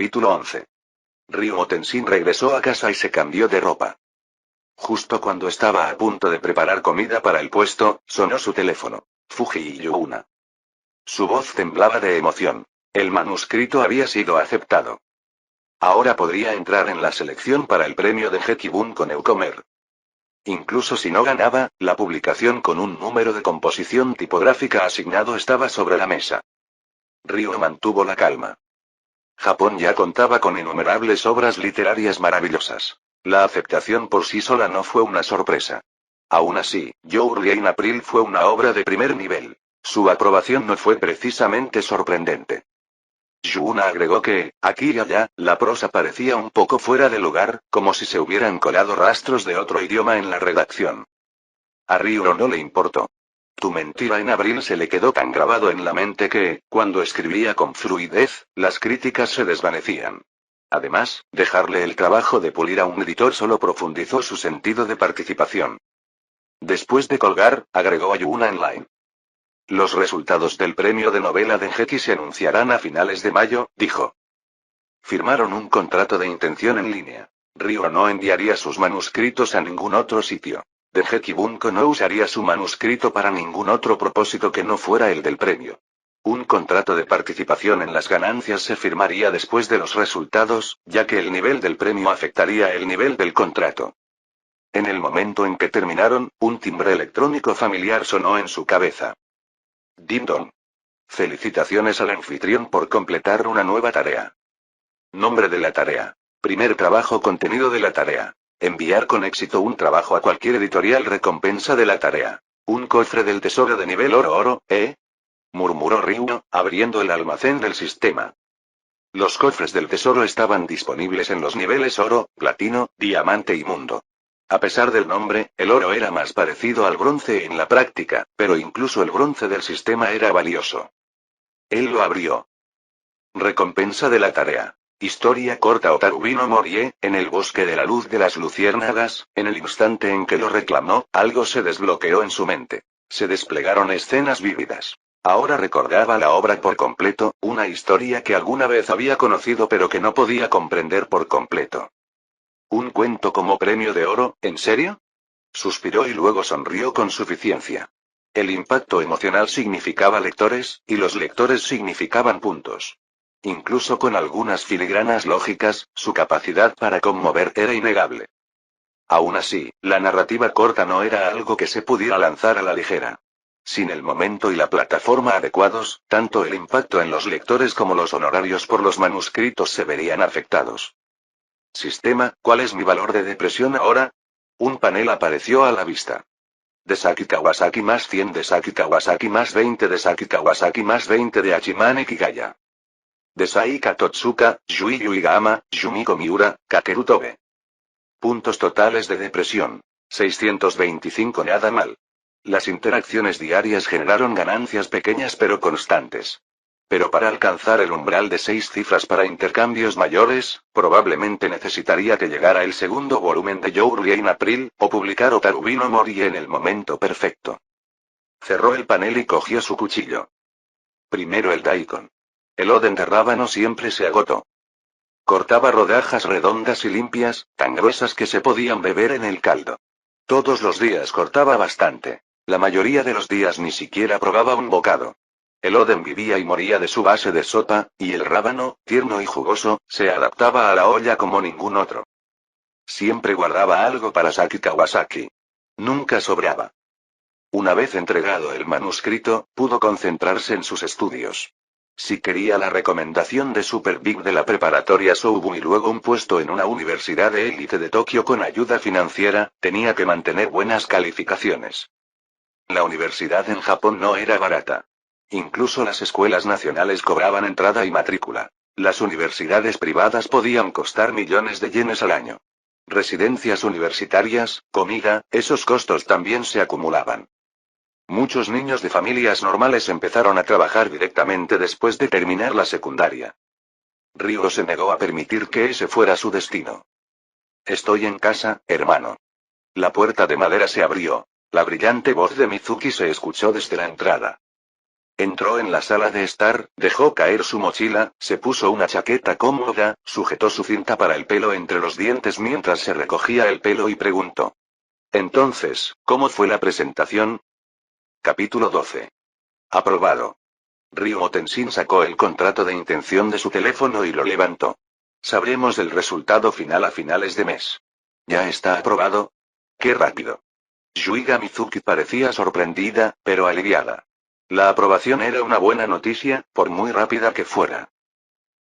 Capítulo 11. Ryuo Tenshin regresó a casa y se cambió de ropa. Justo cuando estaba a punto de preparar comida para el puesto, sonó su teléfono. Fuji Yuna. Su voz temblaba de emoción. El manuscrito había sido aceptado. Ahora podría entrar en la selección para el premio de Gekibun con Eucomer. Incluso si no ganaba, la publicación con un número de composición tipográfica asignado estaba sobre la mesa. Ryuo mantuvo la calma. Japón ya contaba con innumerables obras literarias maravillosas. La aceptación por sí sola no fue una sorpresa. Aún así, Your in April fue una obra de primer nivel. Su aprobación no fue precisamente sorprendente. Yuna agregó que, aquí y allá, la prosa parecía un poco fuera de lugar, como si se hubieran colado rastros de otro idioma en la redacción. A Ryuo no le importó. Tu mentira en abril se le quedó tan grabado en la mente que, cuando escribía con fluidez, las críticas se desvanecían. Además, dejarle el trabajo de pulir a un editor solo profundizó su sentido de participación. Después de colgar, agregó Yuna en line. Los resultados del premio de novela de Geki se anunciarán a finales de mayo, dijo. Firmaron un contrato de intención en línea. Ryuo no enviaría sus manuscritos a ningún otro sitio. Dengeki Bunko no usaría su manuscrito para ningún otro propósito que no fuera el del premio. Un contrato de participación en las ganancias se firmaría después de los resultados, ya que el nivel del premio afectaría el nivel del contrato. En el momento en que terminaron, un timbre electrónico familiar sonó en su cabeza. Ding dong. Felicitaciones al anfitrión por completar una nueva tarea. Nombre de la tarea. Primer trabajo. Contenido de la tarea. Enviar con éxito un trabajo a cualquier editorial. Recompensa de la tarea. Un cofre del tesoro de nivel oro, ¿eh? Murmuró Ryuo, abriendo el almacén del sistema. Los cofres del tesoro estaban disponibles en los niveles oro, platino, diamante y mundo. A pesar del nombre, el oro era más parecido al bronce en la práctica, pero incluso el bronce del sistema era valioso. Él lo abrió. Recompensa de la tarea. Historia corta. Otarubino Morie, en el bosque de la luz de las luciérnagas. En el instante en que lo reclamó, algo se desbloqueó en su mente. Se desplegaron escenas vívidas. Ahora recordaba la obra por completo, una historia que alguna vez había conocido pero que no podía comprender por completo. ¿Un cuento como premio de oro, en serio? Suspiró y luego sonrió con suficiencia. El impacto emocional significaba lectores, y los lectores significaban puntos. Incluso con algunas filigranas lógicas, su capacidad para conmover era innegable. Aún así, la narrativa corta no era algo que se pudiera lanzar a la ligera. Sin el momento y la plataforma adecuados, tanto el impacto en los lectores como los honorarios por los manuscritos se verían afectados. Sistema, ¿cuál es mi valor de depresión ahora? Un panel apareció a la vista. De Saki Kawasaki más 100 de Saki Kawasaki más 20 de Saki Kawasaki más 20 de Hachimane Kigaya. De Saika Totsuka, Yui Yuigama, Yumiko Miura, Kakeru Tobe. Puntos totales de depresión. 625. Nada mal. Las interacciones diarias generaron ganancias pequeñas pero constantes. Pero para alcanzar el umbral de 6 cifras para intercambios mayores, probablemente necesitaría que llegara el segundo volumen de Your in April, o publicar Otarubino Morie en el momento perfecto. Cerró el panel y cogió su cuchillo. Primero el daikon. El oden de rábano siempre se agotó. Cortaba rodajas redondas y limpias, tan gruesas que se podían beber en el caldo. Todos los días cortaba bastante. La mayoría de los días ni siquiera probaba un bocado. El oden vivía y moría de su base de sopa, y el rábano, tierno y jugoso, se adaptaba a la olla como ningún otro. Siempre guardaba algo para Saki Kawasaki. Nunca sobraba. Una vez entregado el manuscrito, pudo concentrarse en sus estudios. Si quería la recomendación de Super Big de la preparatoria Soubun y luego un puesto en una universidad de élite de Tokio con ayuda financiera, tenía que mantener buenas calificaciones. La universidad en Japón no era barata. Incluso las escuelas nacionales cobraban entrada y matrícula. Las universidades privadas podían costar millones de yenes al año. Residencias universitarias, comida, esos costos también se acumulaban. Muchos niños de familias normales empezaron a trabajar directamente después de terminar la secundaria. Ryuo se negó a permitir que ese fuera su destino. Estoy en casa, hermano. La puerta de madera se abrió. La brillante voz de Mizuki se escuchó desde la entrada. Entró en la sala de estar, dejó caer su mochila, se puso una chaqueta cómoda, sujetó su cinta para el pelo entre los dientes mientras se recogía el pelo y preguntó. Entonces, ¿cómo fue la presentación? Capítulo 12. Aprobado. Ryo Tenshin sacó el contrato de intención de su teléfono y lo levantó. Sabremos el resultado final a finales de mes. ¿Ya está aprobado? ¡Qué rápido! Yuiga Mizuki parecía sorprendida, pero aliviada. La aprobación era una buena noticia, por muy rápida que fuera.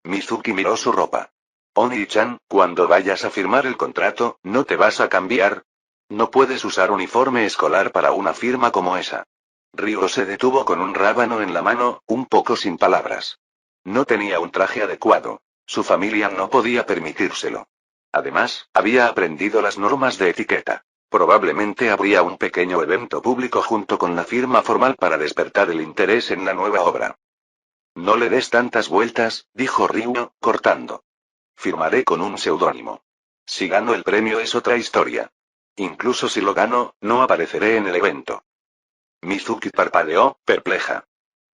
Mizuki miró su ropa. Oni-chan, cuando vayas a firmar el contrato, ¿no te vas a cambiar? No puedes usar uniforme escolar para una firma como esa. Ryo se detuvo con un rábano en la mano, un poco sin palabras. No tenía un traje adecuado. Su familia no podía permitírselo. Además, había aprendido las normas de etiqueta. Probablemente habría un pequeño evento público junto con la firma formal para despertar el interés en la nueva obra. No le des tantas vueltas, dijo Ryo, cortando. Firmaré con un seudónimo. Si gano el premio es otra historia. Incluso si lo gano, no apareceré en el evento. Mizuki parpadeó, perpleja.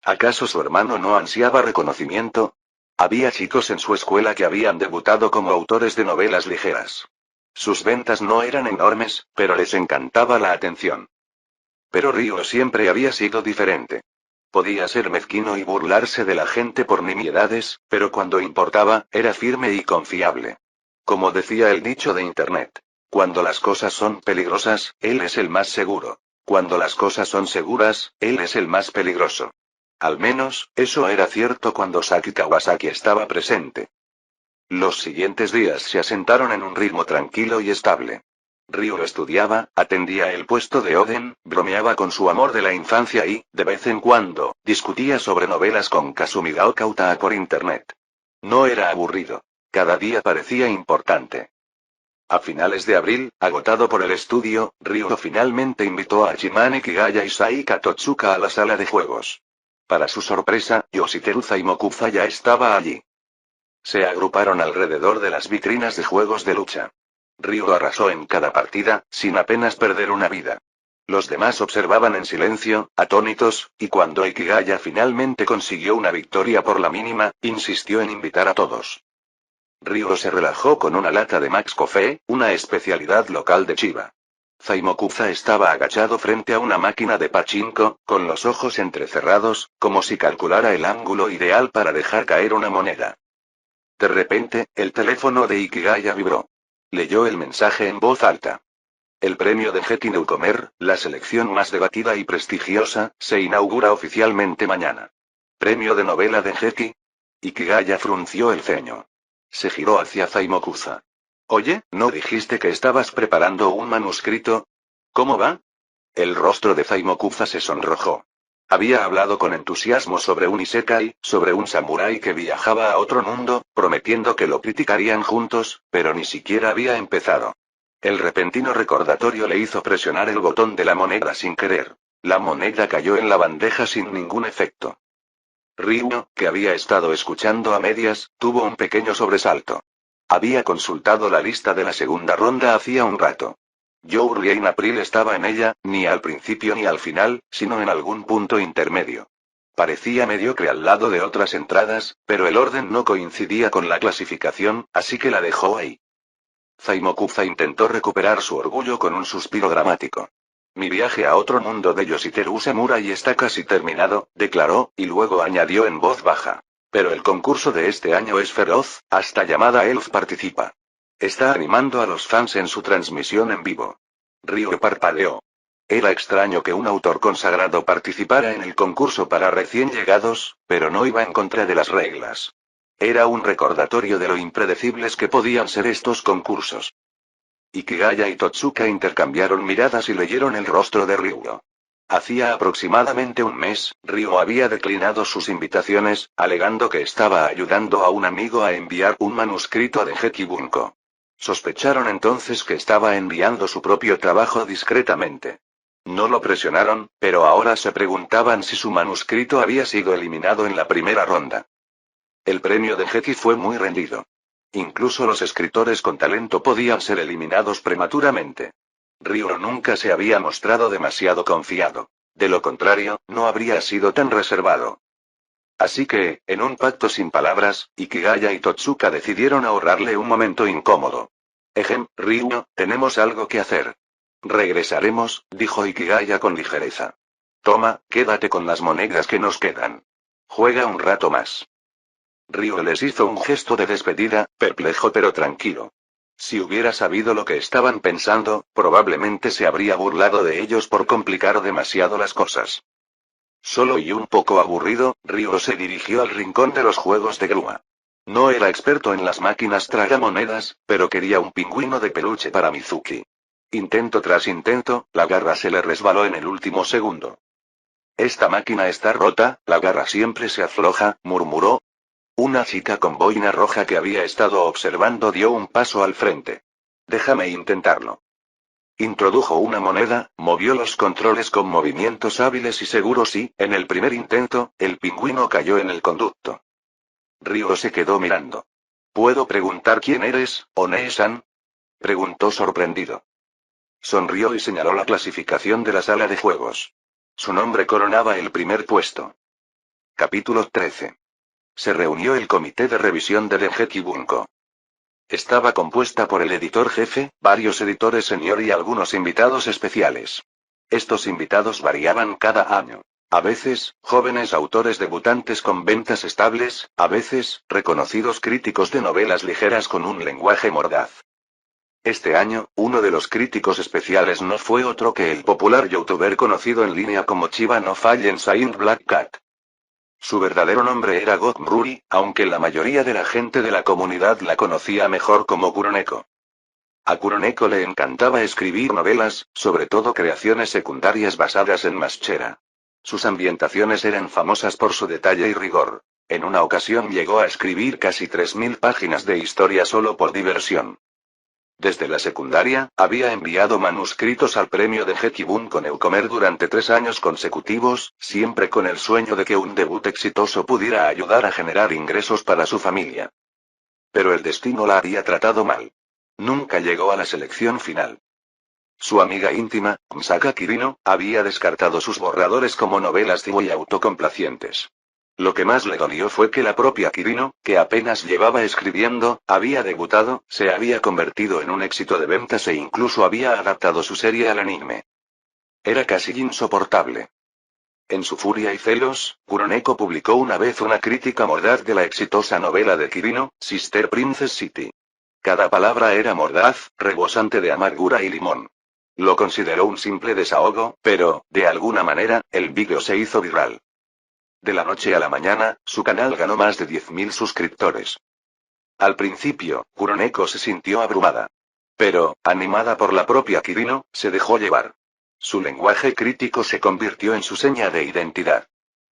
¿Acaso su hermano no ansiaba reconocimiento? Había chicos en su escuela que habían debutado como autores de novelas ligeras. Sus ventas no eran enormes, pero les encantaba la atención. Pero Ryo siempre había sido diferente. Podía ser mezquino y burlarse de la gente por nimiedades, pero cuando importaba, era firme y confiable. Como decía el dicho de Internet. Cuando las cosas son peligrosas, él es el más seguro. Cuando las cosas son seguras, él es el más peligroso. Al menos, eso era cierto cuando Saki Kawasaki estaba presente. Los siguientes días se asentaron en un ritmo tranquilo y estable. Ryo estudiaba, atendía el puesto de Oden, bromeaba con su amor de la infancia y, de vez en cuando, discutía sobre novelas con Kasumigao Kauta por internet. No era aburrido. Cada día parecía importante. A finales de abril, agotado por el estudio, Ryo finalmente invitó a Hachimane Kigaya y Saika Totsuka a la sala de juegos. Para su sorpresa, Yoshiteru Zaimokuza ya estaba allí. Se agruparon alrededor de las vitrinas de juegos de lucha. Ryo arrasó en cada partida, sin apenas perder una vida. Los demás observaban en silencio, atónitos, y cuando Ikigaya finalmente consiguió una victoria por la mínima, insistió en invitar a todos. Ryo se relajó con una lata de Max Coffee, una especialidad local de Chiba. Zaimokuza estaba agachado frente a una máquina de pachinko, con los ojos entrecerrados, como si calculara el ángulo ideal para dejar caer una moneda. De repente, el teléfono de Ikigaya vibró. Leyó el mensaje en voz alta. El premio de Geki Newcomer, la selección más debatida y prestigiosa, se inaugura oficialmente mañana. ¿Premio de novela de Geki? Ikigaya frunció el ceño. Se giró hacia Zaimokuza. Oye, ¿no dijiste que estabas preparando un manuscrito? ¿Cómo va? El rostro de Zaimokuza se sonrojó. Había hablado con entusiasmo sobre un isekai, sobre un samurái que viajaba a otro mundo, prometiendo que lo criticarían juntos, pero ni siquiera había empezado. El repentino recordatorio le hizo presionar el botón de la moneda sin querer. La moneda cayó en la bandeja sin ningún efecto. Ryo, que había estado escuchando a medias, tuvo un pequeño sobresalto. Había consultado la lista de la segunda ronda hacía un rato. Youri en April estaba en ella, ni al principio ni al final, sino en algún punto intermedio. Parecía mediocre al lado de otras entradas, pero el orden no coincidía con la clasificación, así que la dejó ahí. Zaimokuza intentó recuperar su orgullo con un suspiro dramático. Mi viaje a otro mundo de Yoshiteru Samurai está casi terminado, declaró, y luego añadió en voz baja. Pero el concurso de este año es feroz, hasta llamada Elf participa. Está animando a los fans en su transmisión en vivo. Ryo parpadeó. Era extraño que un autor consagrado participara en el concurso para recién llegados, pero no iba en contra de las reglas. Era un recordatorio de lo impredecibles que podían ser estos concursos. Ikigaya y Totsuka intercambiaron miradas y leyeron el rostro de Ryo. Hacía aproximadamente un mes, Ryo había declinado sus invitaciones, alegando que estaba ayudando a un amigo a enviar un manuscrito de Geki Bunko. Sospecharon entonces que estaba enviando su propio trabajo discretamente. No lo presionaron, pero ahora se preguntaban si su manuscrito había sido eliminado en la primera ronda. El premio de Geki fue muy rendido. Incluso los escritores con talento podían ser eliminados prematuramente. Ryo nunca se había mostrado demasiado confiado. De lo contrario, no habría sido tan reservado. Así que, en un pacto sin palabras, Ikigaya y Totsuka decidieron ahorrarle un momento incómodo. Ryo, tenemos algo que hacer. Regresaremos, dijo Ikigaya con ligereza. Toma, quédate con las monedas que nos quedan. Juega un rato más. Ryo les hizo un gesto de despedida, perplejo pero tranquilo. Si hubiera sabido lo que estaban pensando, probablemente se habría burlado de ellos por complicar demasiado las cosas. Solo y un poco aburrido, Ryo se dirigió al rincón de los juegos de grúa. No era experto en las máquinas tragamonedas, pero quería un pingüino de peluche para Mizuki. Intento tras intento, la garra se le resbaló en el último segundo. Esta máquina está rota, la garra siempre se afloja, murmuró. Una chica con boina roja que había estado observando dio un paso al frente. Déjame intentarlo. Introdujo una moneda, movió los controles con movimientos hábiles y seguros y, en el primer intento, el pingüino cayó en el conducto. Ryo se quedó mirando. ¿Puedo preguntar quién eres, One-san? Preguntó sorprendido. Sonrió y señaló la clasificación de la sala de juegos. Su nombre coronaba el primer puesto. Capítulo 13. Se reunió el comité de revisión de Dengeki Bunko. Estaba compuesta por el editor jefe, varios editores senior y algunos invitados especiales. Estos invitados variaban cada año. A veces, jóvenes autores debutantes con ventas estables, a veces, reconocidos críticos de novelas ligeras con un lenguaje mordaz. Este año, uno de los críticos especiales no fue otro que el popular youtuber conocido en línea como Chiba no Fallen Saint Black Cat. Su verdadero nombre era Gotmruri, aunque la mayoría de la gente de la comunidad la conocía mejor como Kuroneko. A Kuroneko le encantaba escribir novelas, sobre todo creaciones secundarias basadas en Maschera. Sus ambientaciones eran famosas por su detalle y rigor. En una ocasión llegó a escribir casi 3000 páginas de historia solo por diversión. Desde la secundaria, había enviado manuscritos al premio de Dengeki Bunko Newcomer durante 3 años consecutivos, siempre con el sueño de que un debut exitoso pudiera ayudar a generar ingresos para su familia. Pero el destino la había tratado mal. Nunca llegó a la selección final. Su amiga íntima, Misaka Kirino, había descartado sus borradores como novelas y autocomplacientes. Lo que más le dolió fue que la propia Kirino, que apenas llevaba escribiendo, había debutado, se había convertido en un éxito de ventas e incluso había adaptado su serie al anime. Era casi insoportable. En su furia y celos, Kuroneko publicó una vez una crítica mordaz de la exitosa novela de Kirino, Sister Princess City. Cada palabra era mordaz, rebosante de amargura y limón. Lo consideró un simple desahogo, pero, de alguna manera, el vídeo se hizo viral. De la noche a la mañana, su canal ganó más de 10.000 suscriptores. Al principio, Kuroneko se sintió abrumada. Pero, animada por la propia Kirino, se dejó llevar. Su lenguaje crítico se convirtió en su seña de identidad.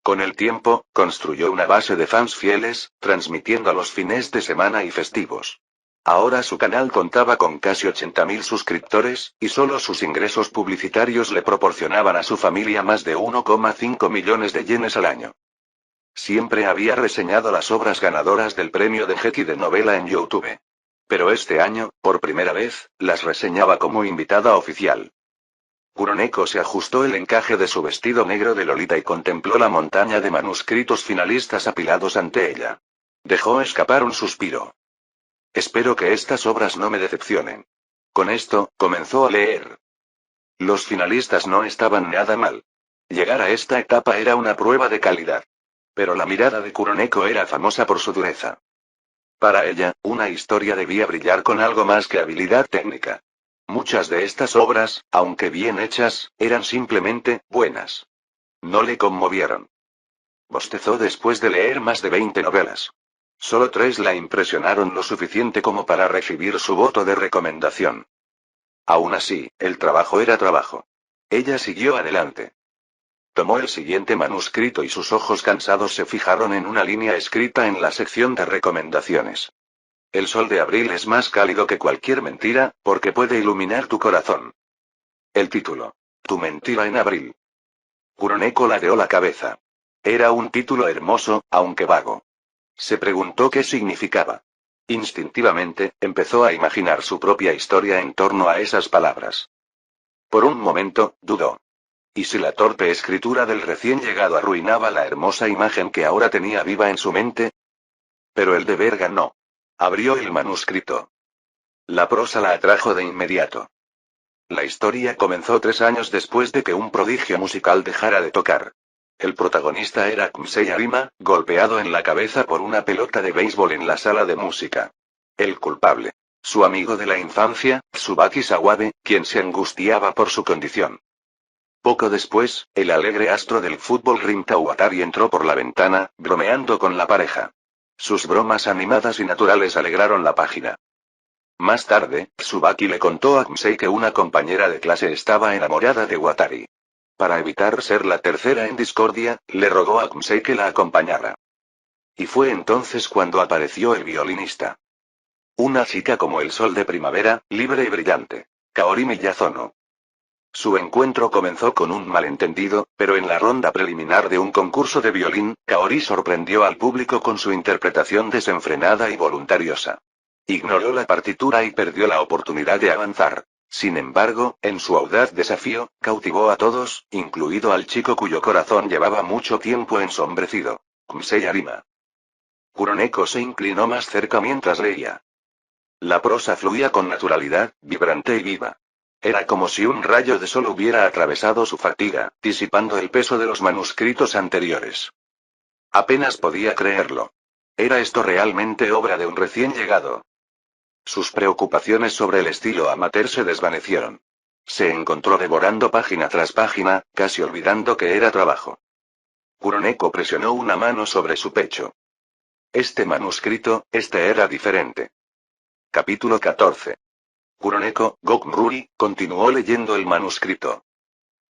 Con el tiempo, construyó una base de fans fieles, transmitiendo a los fines de semana y festivos. Ahora su canal contaba con casi 80.000 suscriptores, y solo sus ingresos publicitarios le proporcionaban a su familia más de 1,5 millones de yenes al año. Siempre había reseñado las obras ganadoras del premio de Dengeki de novela en YouTube. Pero este año, por primera vez, las reseñaba como invitada oficial. Kuroneko se ajustó el encaje de su vestido negro de Lolita y contempló la montaña de manuscritos finalistas apilados ante ella. Dejó escapar un suspiro. Espero que estas obras no me decepcionen. Con esto, comenzó a leer. Los finalistas no estaban nada mal. Llegar a esta etapa era una prueba de calidad. Pero la mirada de Kuroneko era famosa por su dureza. Para ella, una historia debía brillar con algo más que habilidad técnica. Muchas de estas obras, aunque bien hechas, eran simplemente buenas. No le conmovieron. Bostezó después de leer más de 20 novelas. Solo 3 la impresionaron lo suficiente como para recibir su voto de recomendación. Aún así, el trabajo era trabajo. Ella siguió adelante. Tomó el siguiente manuscrito y sus ojos cansados se fijaron en una línea escrita en la sección de recomendaciones. El sol de abril es más cálido que cualquier mentira, porque puede iluminar tu corazón. El título. Tu mentira en abril. Kuroneko ladeó la cabeza. Era un título hermoso, aunque vago. Se preguntó qué significaba. Instintivamente, empezó a imaginar su propia historia en torno a esas palabras. Por un momento, dudó. ¿Y si la torpe escritura del recién llegado arruinaba la hermosa imagen que ahora tenía viva en su mente? Pero el deber ganó. Abrió el manuscrito. La prosa la atrajo de inmediato. La historia comenzó 3 años después de que un prodigio musical dejara de tocar. El protagonista era Kumsei Arima, golpeado en la cabeza por una pelota de béisbol en la sala de música. El culpable. Su amigo de la infancia, Tsubaki Sawabe, quien se angustiaba por su condición. Poco después, el alegre astro del fútbol Rinta Watari entró por la ventana, bromeando con la pareja. Sus bromas animadas y naturales alegraron la página. Más tarde, Tsubaki le contó a Kumsei que una compañera de clase estaba enamorada de Watari. Para evitar ser la tercera en discordia, le rogó a Kumsei que la acompañara. Y fue entonces cuando apareció el violinista. Una chica como el sol de primavera, libre y brillante. Kaori Miyazono. Su encuentro comenzó con un malentendido, pero en la ronda preliminar de un concurso de violín, Kaori sorprendió al público con su interpretación desenfrenada y voluntariosa. Ignoró la partitura y perdió la oportunidad de avanzar. Sin embargo, en su audaz desafío, cautivó a todos, incluido al chico cuyo corazón llevaba mucho tiempo ensombrecido. Kumsei Arima. Kuroneko se inclinó más cerca mientras leía. La prosa fluía con naturalidad, vibrante y viva. Era como si un rayo de sol hubiera atravesado su fatiga, disipando el peso de los manuscritos anteriores. Apenas podía creerlo. ¿Era esto realmente obra de un recién llegado? Sus preocupaciones sobre el estilo amateur se desvanecieron. Se encontró devorando página tras página, casi olvidando que era trabajo. Kuroneko presionó una mano sobre su pecho. Este manuscrito, era diferente. Capítulo 14. Kuroneko, Gokunruri, continuó leyendo el manuscrito.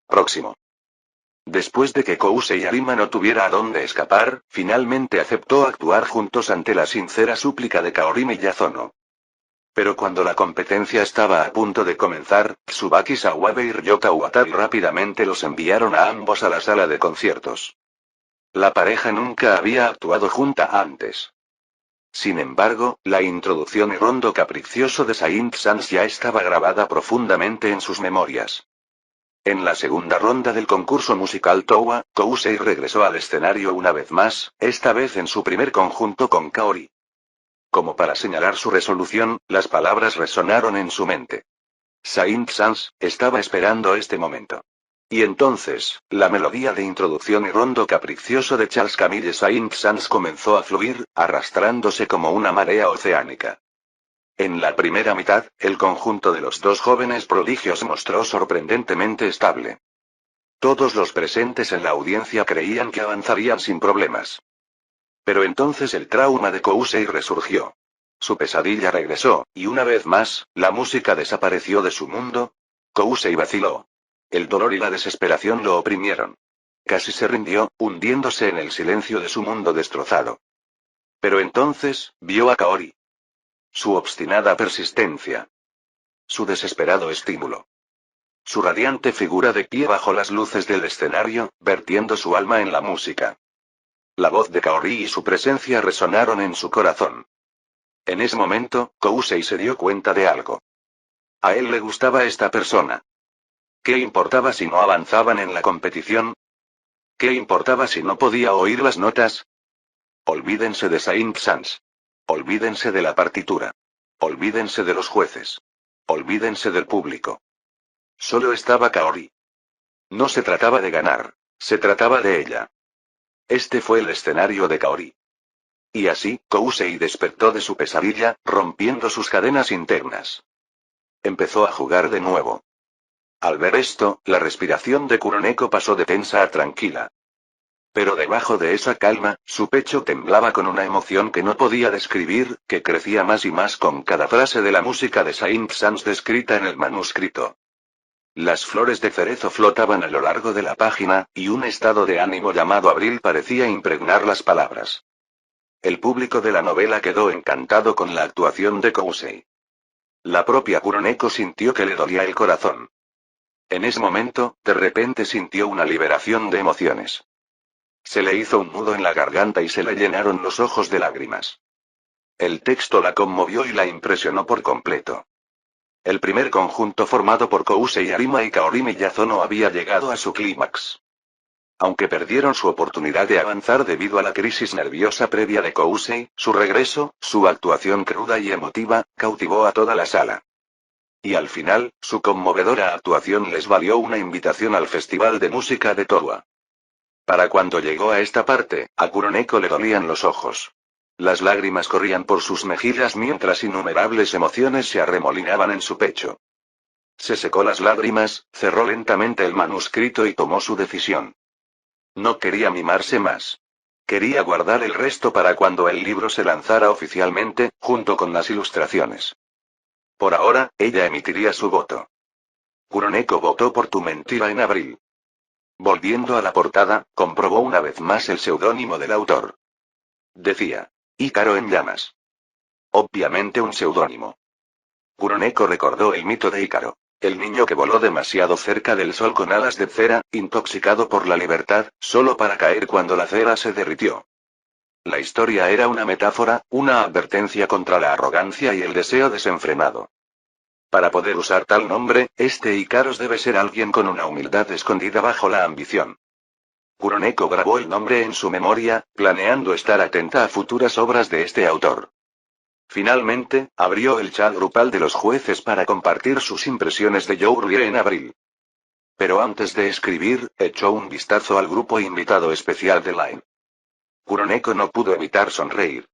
Próximo. Después de que Kousei Arima no tuviera a dónde escapar, finalmente aceptó actuar juntos ante la sincera súplica de Kaori Miyazono. Pero cuando la competencia estaba a punto de comenzar, Tsubaki Sawabe y Ryota Watari rápidamente los enviaron a ambos a la sala de conciertos. La pareja nunca había actuado junta antes. Sin embargo, la introducción y rondo capricioso de Saint Sans ya estaba grabada profundamente en sus memorias. En la segunda ronda del concurso musical Towa, Kousei regresó al escenario una vez más, esta vez en su primer conjunto con Kaori. Como para señalar su resolución, las palabras resonaron en su mente. Saint Sans estaba esperando este momento. Y entonces, la melodía de introducción y rondo capricioso de Charles Camille Saint-Saëns comenzó a fluir, arrastrándose como una marea oceánica. En la primera mitad, el conjunto de los dos jóvenes prodigios mostró sorprendentemente estable. Todos los presentes en la audiencia creían que avanzarían sin problemas. Pero entonces el trauma de Kousei resurgió. Su pesadilla regresó, y una vez más, la música desapareció de su mundo. Kousei vaciló. El dolor y la desesperación lo oprimieron. Casi se rindió, hundiéndose en el silencio de su mundo destrozado. Pero entonces, vio a Kaori. Su obstinada persistencia. Su desesperado estímulo. Su radiante figura de pie bajo las luces del escenario, vertiendo su alma en la música. La voz de Kaori y su presencia resonaron en su corazón. En ese momento, Kousei se dio cuenta de algo. A él le gustaba esta persona. ¿Qué importaba si no avanzaban en la competición? ¿Qué importaba si no podía oír las notas? Olvídense de Saint-Saëns. Olvídense de la partitura. Olvídense de los jueces. Olvídense del público. Solo estaba Kaori. No se trataba de ganar. Se trataba de ella. Este fue el escenario de Kaori. Y así, Kousei despertó de su pesadilla, rompiendo sus cadenas internas. Empezó a jugar de nuevo. Al ver esto, la respiración de Kuroneko pasó de tensa a tranquila. Pero debajo de esa calma, su pecho temblaba con una emoción que no podía describir, que crecía más y más con cada frase de la música de Saint-Saëns descrita en el manuscrito. Las flores de cerezo flotaban a lo largo de la página, y un estado de ánimo llamado abril parecía impregnar las palabras. El público de la novela quedó encantado con la actuación de Kousei. La propia Kuroneko sintió que le dolía el corazón. En ese momento, de repente sintió una liberación de emociones. Se le hizo un nudo en la garganta y se le llenaron los ojos de lágrimas. El texto la conmovió y la impresionó por completo. El primer conjunto formado por Kousei Arima y Kaori Miyazono había llegado a su clímax. Aunque perdieron su oportunidad de avanzar debido a la crisis nerviosa previa de Kousei, su regreso, su actuación cruda y emotiva, cautivó a toda la sala. Y al final, su conmovedora actuación les valió una invitación al Festival de Música de Towa. Para cuando llegó a esta parte, a Kuroneko le dolían los ojos. Las lágrimas corrían por sus mejillas mientras innumerables emociones se arremolinaban en su pecho. Se secó las lágrimas, cerró lentamente el manuscrito y tomó su decisión. No quería mimarse más. Quería guardar el resto para cuando el libro se lanzara oficialmente, junto con las ilustraciones. Por ahora, ella emitiría su voto. Kuroneko votó por Tu mentira en abril. Volviendo a la portada, comprobó una vez más el seudónimo del autor. Decía: Ícaro en llamas. Obviamente un seudónimo. Kuroneko recordó el mito de Ícaro, el niño que voló demasiado cerca del sol con alas de cera, intoxicado por la libertad, solo para caer cuando la cera se derritió. La historia era una metáfora, una advertencia contra la arrogancia y el deseo desenfrenado. Para poder usar tal nombre, este Ícaros debe ser alguien con una humildad escondida bajo la ambición. Kuroneko grabó el nombre en su memoria, planeando estar atenta a futuras obras de este autor. Finalmente, abrió el chat grupal de los jueces para compartir sus impresiones de Yourie en abril. Pero antes de escribir, echó un vistazo al grupo invitado especial de Line. Kuroneko no pudo evitar sonreír.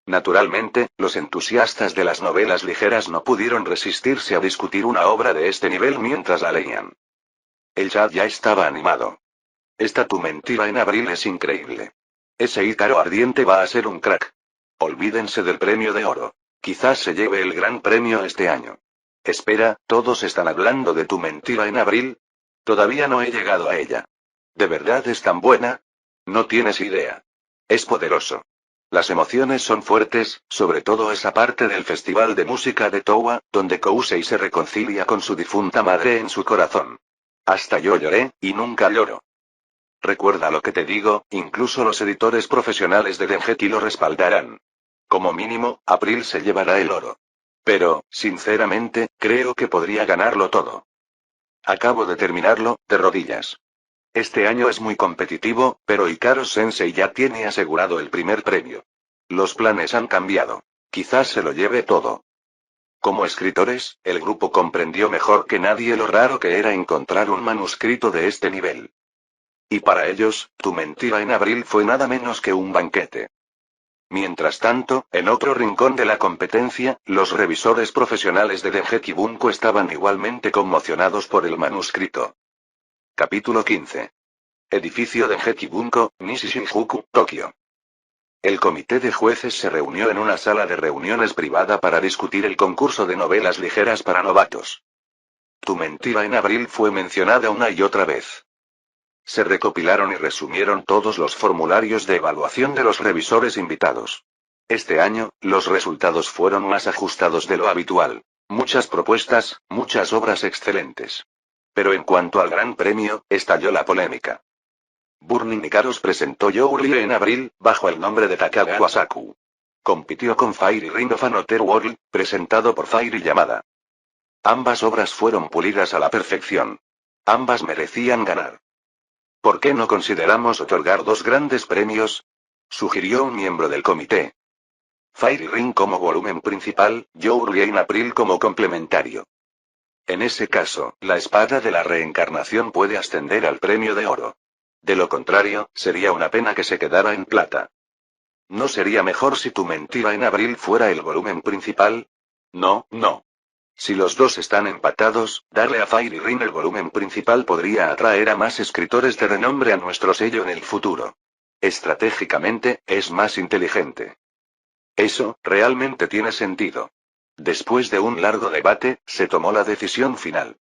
Naturalmente, los entusiastas de las novelas ligeras no pudieron resistirse a discutir una obra de este nivel mientras la leían. El chat ya estaba animado. Esta Tu mentira en abril es increíble. Ese Ícaro ardiente va a ser un crack. Olvídense del premio de oro. Quizás se lleve el gran premio este año. Espera, ¿todos están hablando de Tu mentira en abril? Todavía no he llegado a ella. ¿De verdad es tan buena? No tienes idea. Es poderoso. Las emociones son fuertes, sobre todo esa parte del Festival de Música de Towa, donde Kousei se reconcilia con su difunta madre en su corazón. Hasta yo lloré, y nunca lloro. Recuerda lo que te digo, incluso los editores profesionales de Dengeki lo respaldarán. Como mínimo, April se llevará el oro. Pero, sinceramente, creo que podría ganarlo todo. Acabo de terminarlo, de rodillas. Este año es muy competitivo, pero Ícaro Sensei ya tiene asegurado el primer premio. Los planes han cambiado. Quizás se lo lleve todo. Como escritores, el grupo comprendió mejor que nadie lo raro que era encontrar un manuscrito de este nivel. Y para ellos, Tu mentira en abril fue nada menos que un banquete. Mientras tanto, en otro rincón de la competencia, los revisores profesionales de Dengeki Bunko estaban igualmente conmocionados por el manuscrito. Capítulo 15. Edificio Dengeki Bunko, Nishi Shinjuku, Tokio. El comité de jueces se reunió en una sala de reuniones privada para discutir el concurso de novelas ligeras para novatos. Tu mentira en abril fue mencionada una y otra vez. Se recopilaron y resumieron todos los formularios de evaluación de los revisores invitados. Este año, los resultados fueron más ajustados de lo habitual. Muchas propuestas, muchas obras excelentes. Pero en cuanto al gran premio, estalló la polémica. Burning Icarus presentó Yourie en abril, bajo el nombre de Takagawa Saku. Compitió con Fairy Ring of Another World, presentado por Fairy Yamada. Ambas obras fueron pulidas a la perfección. Ambas merecían ganar. ¿Por qué no consideramos otorgar dos grandes premios?, sugirió un miembro del comité. Fairy Ring como volumen principal, Yourie en abril como complementario. En ese caso, la espada de la reencarnación puede ascender al premio de oro. De lo contrario, sería una pena que se quedara en plata. ¿No sería mejor si Tu mentira en abril fuera el volumen principal? No, no. Si los dos están empatados, darle a Fairy Ring el volumen principal podría atraer a más escritores de renombre a nuestro sello en el futuro. Estratégicamente, es más inteligente. Eso, realmente tiene sentido. Después de un largo debate, se tomó la decisión final.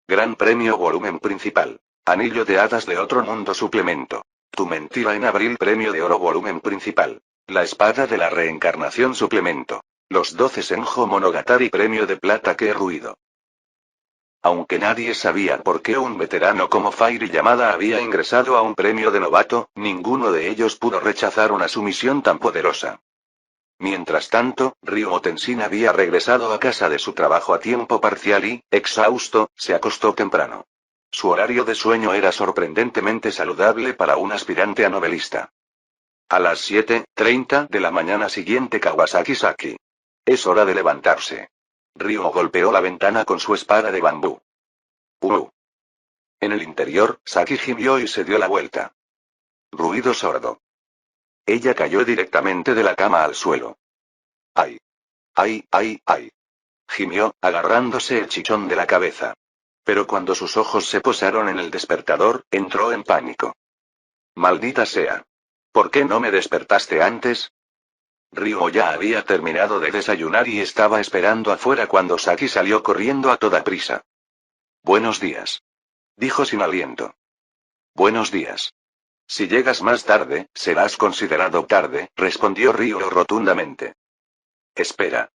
Gran Premio Volumen Principal. Anillo de Hadas de Otro Mundo Suplemento. Tu mentira en abril Premio de Oro Volumen Principal. La Espada de la Reencarnación Suplemento. Los 12 Senjo Monogatari Premio de Plata. ¡Qué ruido! Aunque nadie sabía por qué un veterano como Fairy Yamada había ingresado a un premio de novato, ninguno de ellos pudo rechazar una sumisión tan poderosa. Mientras tanto, Ryuo Tenshin había regresado a casa de su trabajo a tiempo parcial y, exhausto, se acostó temprano. Su horario de sueño era sorprendentemente saludable para un aspirante a novelista. A las 7:30 de la mañana siguiente Kawasaki Saki. Es hora de levantarse. Ryuo golpeó la ventana con su espada de bambú. En el interior, Saki gimió y se dio la vuelta. Ruido sordo. Ella cayó directamente de la cama al suelo. ¡Ay! ¡Ay, ay, ay! Gimió, agarrándose el chichón de la cabeza. Pero cuando sus ojos se posaron en el despertador, entró en pánico. ¡Maldita sea! ¿Por qué no me despertaste antes? Ryuo ya había terminado de desayunar y estaba esperando afuera cuando Saki salió corriendo a toda prisa. Buenos días. Dijo sin aliento. Buenos días. Si llegas más tarde, serás considerado tarde, respondió Ryuo rotundamente. Espera.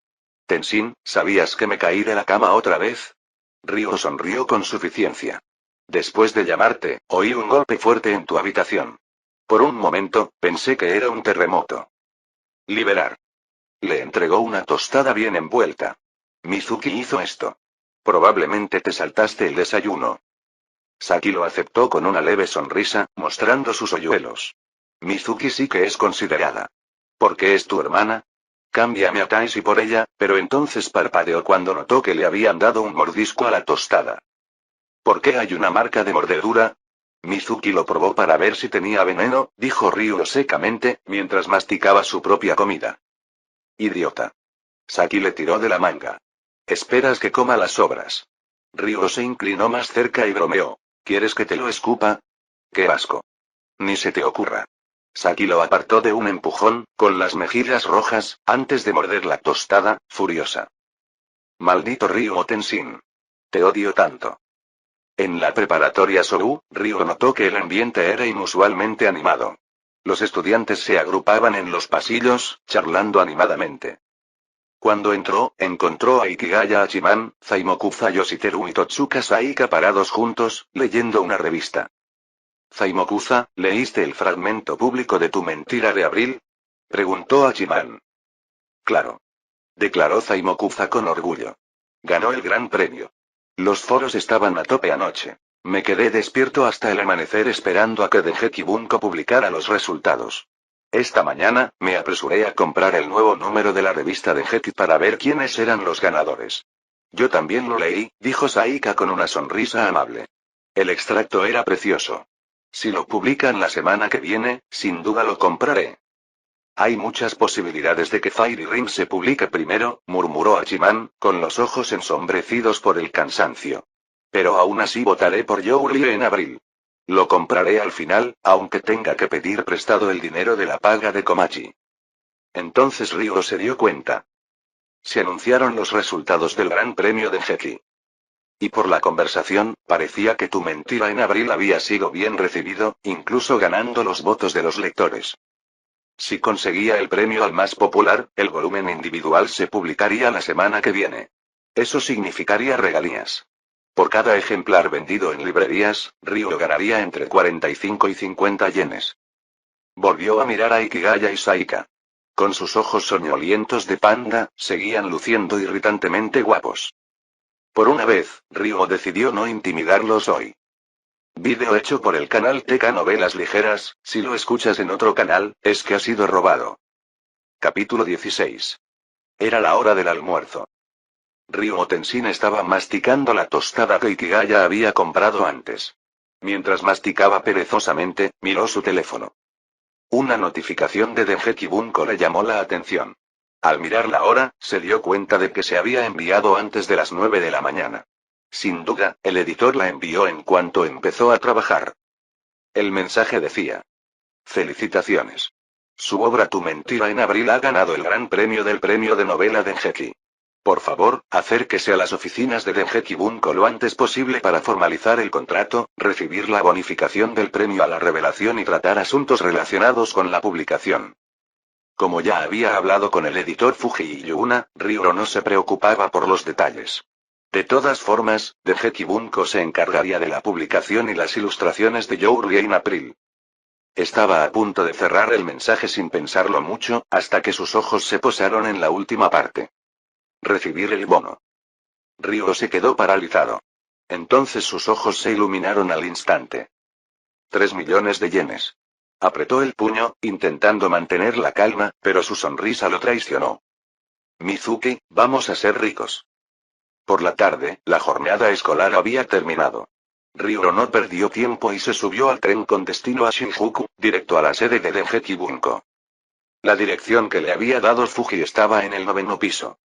Tenshin, ¿sabías que me caí de la cama otra vez? Ryuo sonrió con suficiencia. Después de llamarte, oí un golpe fuerte en tu habitación. Por un momento, pensé que era un terremoto. Liberar. Le entregó una tostada bien envuelta. Mizuki hizo esto. Probablemente te saltaste el desayuno. Saki lo aceptó con una leve sonrisa, mostrando sus hoyuelos. Mizuki sí que es considerada. ¿Por qué es tu hermana? Cámbiame a Taisi por ella, pero entonces parpadeó cuando notó que le habían dado un mordisco a la tostada. ¿Por qué hay una marca de mordedura? Mizuki lo probó para ver si tenía veneno, dijo Ryuo secamente, mientras masticaba su propia comida. Idiota. Saki le tiró de la manga. ¿Esperas que coma las sobras? Ryuo se inclinó más cerca y bromeó. ¿Quieres que te lo escupa? ¡Qué asco! Ni se te ocurra. Saki lo apartó de un empujón, con las mejillas rojas, antes de morder la tostada, furiosa. Maldito Ryuo Tenshin. Te odio tanto. En la preparatoria Sou, Ryuo notó que el ambiente era inusualmente animado. Los estudiantes se agrupaban en los pasillos, charlando animadamente. Cuando entró, encontró a Ikigaya Hachiman, Zaimokuza Yoshiteru y Totsuka Saika parados juntos, leyendo una revista. Zaimokuza, ¿leíste el fragmento público de tu mentira de abril? Preguntó Hachiman. Claro. Declaró Zaimokuza con orgullo. Ganó el gran premio. Los foros estaban a tope anoche. Me quedé despierto hasta el amanecer esperando a que Dengeki Bunko publicara los resultados. Esta mañana, me apresuré a comprar el nuevo número de la revista Dengeki para ver quiénes eran los ganadores. Yo también lo leí, dijo Saika con una sonrisa amable. El extracto era precioso. Si lo publican la semana que viene, sin duda lo compraré. Hay muchas posibilidades de que Fairy Rim se publique primero, murmuró Hachiman, con los ojos ensombrecidos por el cansancio. Pero aún así votaré por Youri en abril. Lo compraré al final, aunque tenga que pedir prestado el dinero de la paga de Komachi. Entonces Ryuo se dio cuenta. Se anunciaron los resultados del Gran Premio de Dengeki. Y por la conversación, parecía que tu mentira en abril había sido bien recibido, incluso ganando los votos de los lectores. Si conseguía el premio al más popular, el volumen individual se publicaría la semana que viene. Eso significaría regalías. Por cada ejemplar vendido en librerías, Ryuo ganaría entre 45 y 50 yenes. Volvió a mirar a Ikigaya y Saika. Con sus ojos soñolientos de panda, seguían luciendo irritantemente guapos. Por una vez, Ryuo decidió no intimidarlos hoy. Vídeo hecho por el canal TK Novelas Ligeras, si lo escuchas en otro canal, es que ha sido robado. Capítulo 16. Era la hora del almuerzo. Ryuo Tenshin estaba masticando la tostada que Ikigaya había comprado antes. Mientras masticaba perezosamente, miró su teléfono. Una notificación de Dengeki Bunko le llamó la atención. Al mirar la hora, se dio cuenta de que se había enviado antes de las 9 de la mañana. Sin duda, el editor la envió en cuanto empezó a trabajar. El mensaje decía: felicitaciones. Su obra Tu mentira en abril ha ganado el gran premio del premio de novela Dengeki. Por favor, acérquese a las oficinas de Dengeki Bunko lo antes posible para formalizar el contrato, recibir la bonificación del premio a la revelación y tratar asuntos relacionados con la publicación. Como ya había hablado con el editor Fuji y Yuna, Ryuo no se preocupaba por los detalles. De todas formas, Dengeki Bunko se encargaría de la publicación y las ilustraciones de Youri en abril. Estaba a punto de cerrar el mensaje sin pensarlo mucho, hasta que sus ojos se posaron en la última parte. Recibir el bono. Ryo se quedó paralizado. Entonces sus ojos se iluminaron al instante. 3 millones de yenes. Apretó el puño, intentando mantener la calma, pero su sonrisa lo traicionó. Mizuki, vamos a ser ricos. Por la tarde, la jornada escolar había terminado. Ryo no perdió tiempo y se subió al tren con destino a Shinjuku, directo a la sede de Dengeki Bunko. La dirección que le había dado Fuji estaba en el 9º piso.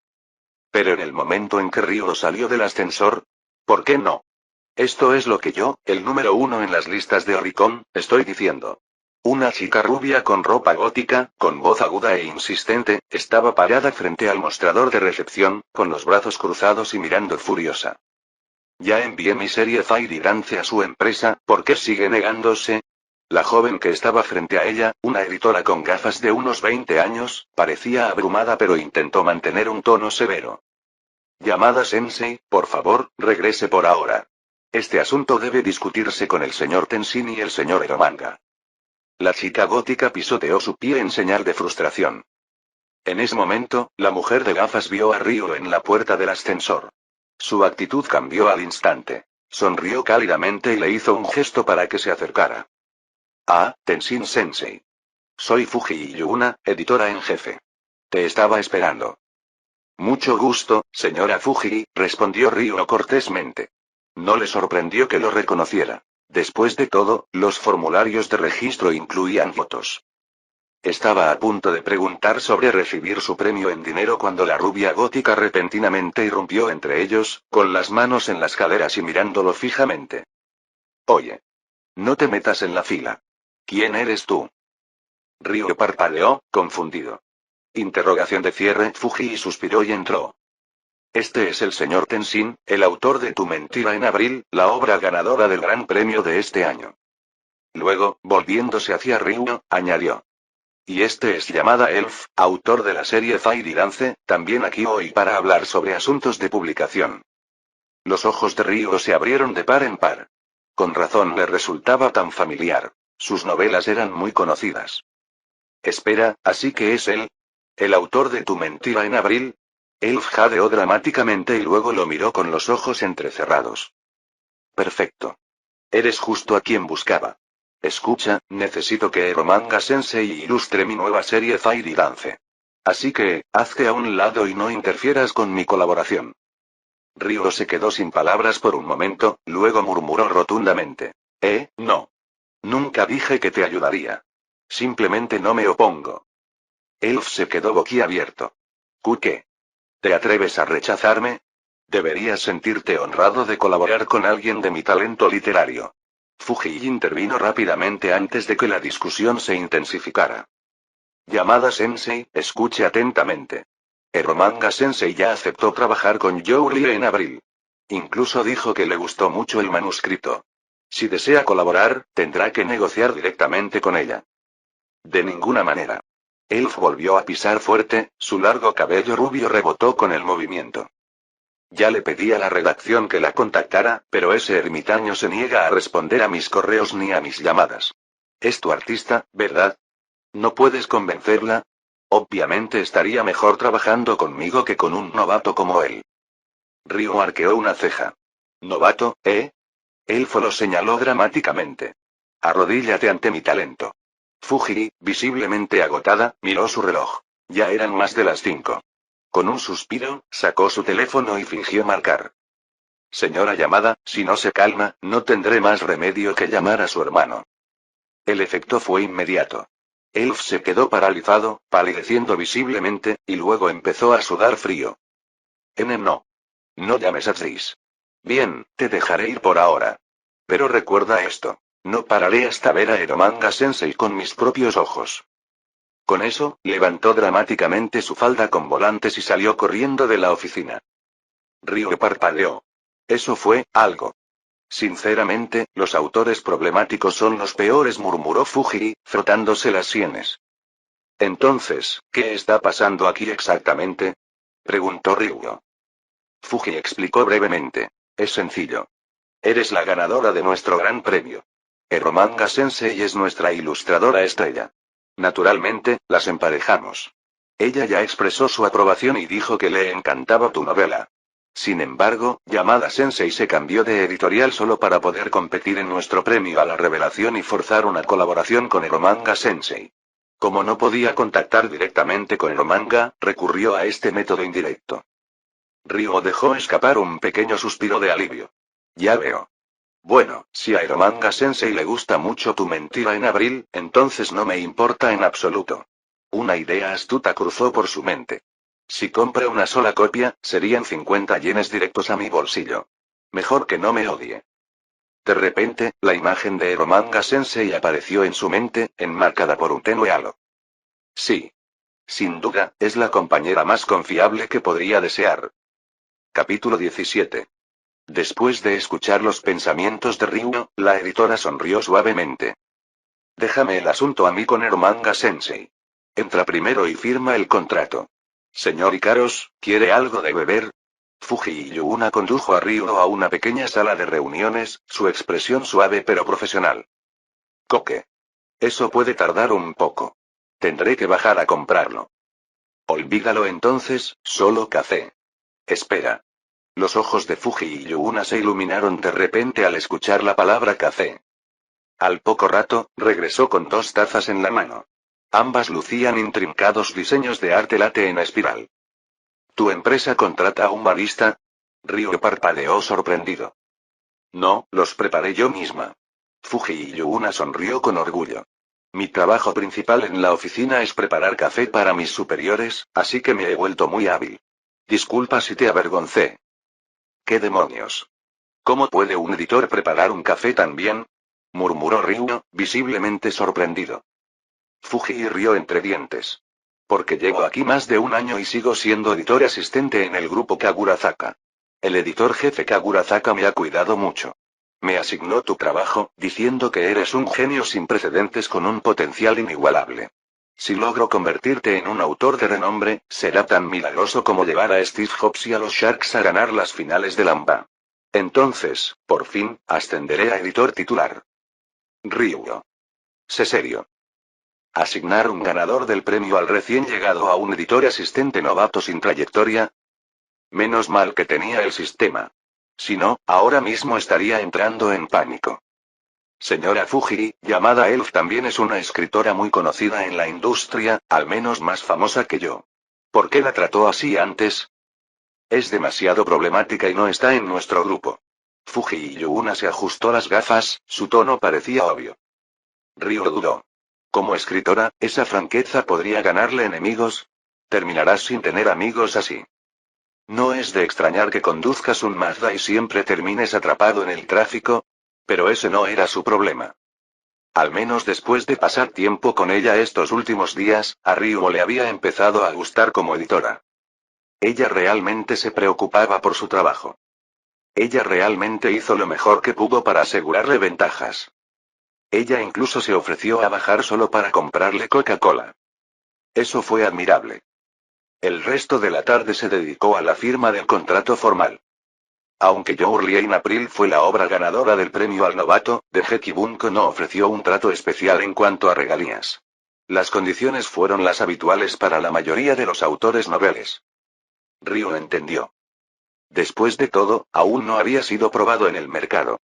Pero en el momento en que Ryo salió del ascensor, ¿por qué no? Esto es lo que yo, el número 1 en las listas de Oricon, estoy diciendo. Una chica rubia con ropa gótica, con voz aguda e insistente, estaba parada frente al mostrador de recepción, con los brazos cruzados y mirando furiosa. Ya envié mi serie Fairy Dance a su empresa, ¿por qué sigue negándose? La joven que estaba frente a ella, una editora con gafas de unos 20 años, parecía abrumada pero intentó mantener un tono severo. Yamada Sensei, por favor, regrese por ahora. Este asunto debe discutirse con el señor Tenshin y el señor Eromanga. La chica gótica pisoteó su pie en señal de frustración. En ese momento, la mujer de gafas vio a Ryo en la puerta del ascensor. Su actitud cambió al instante. Sonrió cálidamente y le hizo un gesto para que se acercara. Ah, Tenshin Sensei. Soy Fuji Yuna, editora en jefe. Te estaba esperando. Mucho gusto, señora Fuji, respondió Ryo cortésmente. No le sorprendió que lo reconociera. Después de todo, los formularios de registro incluían fotos. Estaba a punto de preguntar sobre recibir su premio en dinero cuando la rubia gótica repentinamente irrumpió entre ellos, con las manos en las caderas y mirándolo fijamente. Oye. No te metas en la fila. ¿Quién eres tú? Ryo parpadeó, confundido. Interrogación de cierre. Fuji suspiró y entró. Este es el señor Tenshin, el autor de Tu mentira en abril, la obra ganadora del gran premio de este año. Luego, volviéndose hacia Ryo, añadió. Y este es Yamada Elf, autor de la serie Fairy Dance, también aquí hoy para hablar sobre asuntos de publicación. Los ojos de Ryo se abrieron de par en par. Con razón le resultaba tan familiar. Sus novelas eran muy conocidas. Espera, ¿así que es él? ¿El autor de Tu mentira en abril? Elf jadeó dramáticamente y luego lo miró con los ojos entrecerrados. Perfecto. Eres justo a quien buscaba. Escucha, necesito que Eromanga Sensei ilustre mi nueva serie Fairy Dance. Así que, hazte a un lado y no interfieras con mi colaboración. Ryo se quedó sin palabras por un momento, luego murmuró rotundamente. No. Nunca dije que te ayudaría. Simplemente no me opongo. Elf se quedó boquiabierto. ¿Qué? ¿Te atreves a rechazarme? Deberías sentirte honrado de colaborar con alguien de mi talento literario. Fuji intervino rápidamente antes de que la discusión se intensificara. Yamada Sensei, escuche atentamente. Eromanga Sensei ya aceptó trabajar con Yourie en abril. Incluso dijo que le gustó mucho el manuscrito. Si desea colaborar, tendrá que negociar directamente con ella. De ninguna manera. Elf volvió a pisar fuerte, su largo cabello rubio rebotó con el movimiento. Ya le pedí a la redacción que la contactara, pero ese ermitaño se niega a responder a mis correos ni a mis llamadas. Es tu artista, ¿verdad? ¿No puedes convencerla? Obviamente estaría mejor trabajando conmigo que con un novato como él. Ryo arqueó una ceja. ¿Novato, Elfo lo señaló dramáticamente. Arrodíllate ante mi talento. Fuji, visiblemente agotada, miró su reloj. Ya eran más de las 5. Con un suspiro, sacó su teléfono y fingió marcar. Señora Yamada, si no se calma, no tendré más remedio que llamar a su hermano. El efecto fue inmediato. Elf se quedó paralizado, palideciendo visiblemente, y luego empezó a sudar frío. No. No llames a Tris. Bien, te dejaré ir por ahora. Pero recuerda esto. No pararé hasta ver a Eromanga Sensei con mis propios ojos. Con eso, levantó dramáticamente su falda con volantes y salió corriendo de la oficina. Ryo parpadeó. Eso fue algo. Sinceramente, los autores problemáticos son los peores, murmuró Fuji, frotándose las sienes. Entonces, ¿qué está pasando aquí exactamente? Preguntó Ryo. Fuji explicó brevemente. Es sencillo. Eres la ganadora de nuestro gran premio. Eromanga Sensei es nuestra ilustradora estrella. Naturalmente, las emparejamos. Ella ya expresó su aprobación y dijo que le encantaba tu novela. Sin embargo, Yamada Sensei se cambió de editorial solo para poder competir en nuestro premio a la revelación y forzar una colaboración con Eromanga Sensei. Como no podía contactar directamente con Eromanga, recurrió a este método indirecto. Ryo dejó escapar un pequeño suspiro de alivio. Ya veo. Bueno, si a Eromanga Sensei le gusta mucho tu mentira en abril, entonces no me importa en absoluto. Una idea astuta cruzó por su mente. Si compra una sola copia, serían 50 yenes directos a mi bolsillo. Mejor que no me odie. De repente, la imagen de Eromanga Sensei apareció en su mente, enmarcada por un tenue halo. Sí. Sin duda, es la compañera más confiable que podría desear. Capítulo 17. Después de escuchar los pensamientos de Ryo, la editora sonrió suavemente. Déjame el asunto a mí con Eromanga Sensei. Entra primero y firma el contrato. Señor Ikaros, ¿quiere algo de beber? Fuji Yuna condujo a Ryo a una pequeña sala de reuniones, su expresión suave pero profesional. Coque. Eso puede tardar un poco. Tendré que bajar a comprarlo. Olvídalo entonces, solo café. Espera. Los ojos de Fuji Yuna se iluminaron de repente al escuchar la palabra café. Al poco rato, regresó con 2 tazas en la mano. Ambas lucían intrincados diseños de arte latte en espiral. ¿Tu empresa contrata a un barista? Ryo parpadeó sorprendido. No, los preparé yo misma. Fuji Yuna sonrió con orgullo. Mi trabajo principal en la oficina es preparar café para mis superiores, así que me he vuelto muy hábil. Disculpa si te avergoncé. ¿Qué demonios? ¿Cómo puede un editor preparar un café tan bien? Murmuró Ryo, visiblemente sorprendido. Fuji rió entre dientes. Porque llevo aquí más de un año y sigo siendo editor asistente en el grupo Kagurazaka. El editor jefe Kagurazaka me ha cuidado mucho. Me asignó tu trabajo, diciendo que eres un genio sin precedentes con un potencial inigualable. Si logro convertirte en un autor de renombre, será tan milagroso como llevar a Steve Jobs y a los Sharks a ganar las finales de la NBA. Entonces, por fin, ascenderé a editor titular. Ryo. Sé serio. ¿Asignar un ganador del premio al recién llegado a un editor asistente novato sin trayectoria? Menos mal que tenía el sistema. Si no, ahora mismo estaría entrando en pánico. Señora Fuji, llamada Elf también es una escritora muy conocida en la industria, al menos más famosa que yo. ¿Por qué la trató así antes? Es demasiado problemática y no está en nuestro grupo. Fuji Yuna se ajustó las gafas, su tono parecía obvio. Ryo dudó. Como escritora, ¿esa franqueza podría ganarle enemigos? Terminarás sin tener amigos así. No es de extrañar que conduzcas un Mazda y siempre termines atrapado en el tráfico. Pero ese no era su problema. Al menos después de pasar tiempo con ella estos últimos días, a Ryo le había empezado a gustar como editora. Ella realmente se preocupaba por su trabajo. Ella realmente hizo lo mejor que pudo para asegurarle ventajas. Ella incluso se ofreció a bajar solo para comprarle Coca-Cola. Eso fue admirable. El resto de la tarde se dedicó a la firma del contrato formal. Aunque Your Lie in April fue la obra ganadora del premio al novato, Dengeki Bunko no ofreció un trato especial en cuanto a regalías. Las condiciones fueron las habituales para la mayoría de los autores noveles. Ryo entendió. Después de todo, aún no había sido probado en el mercado.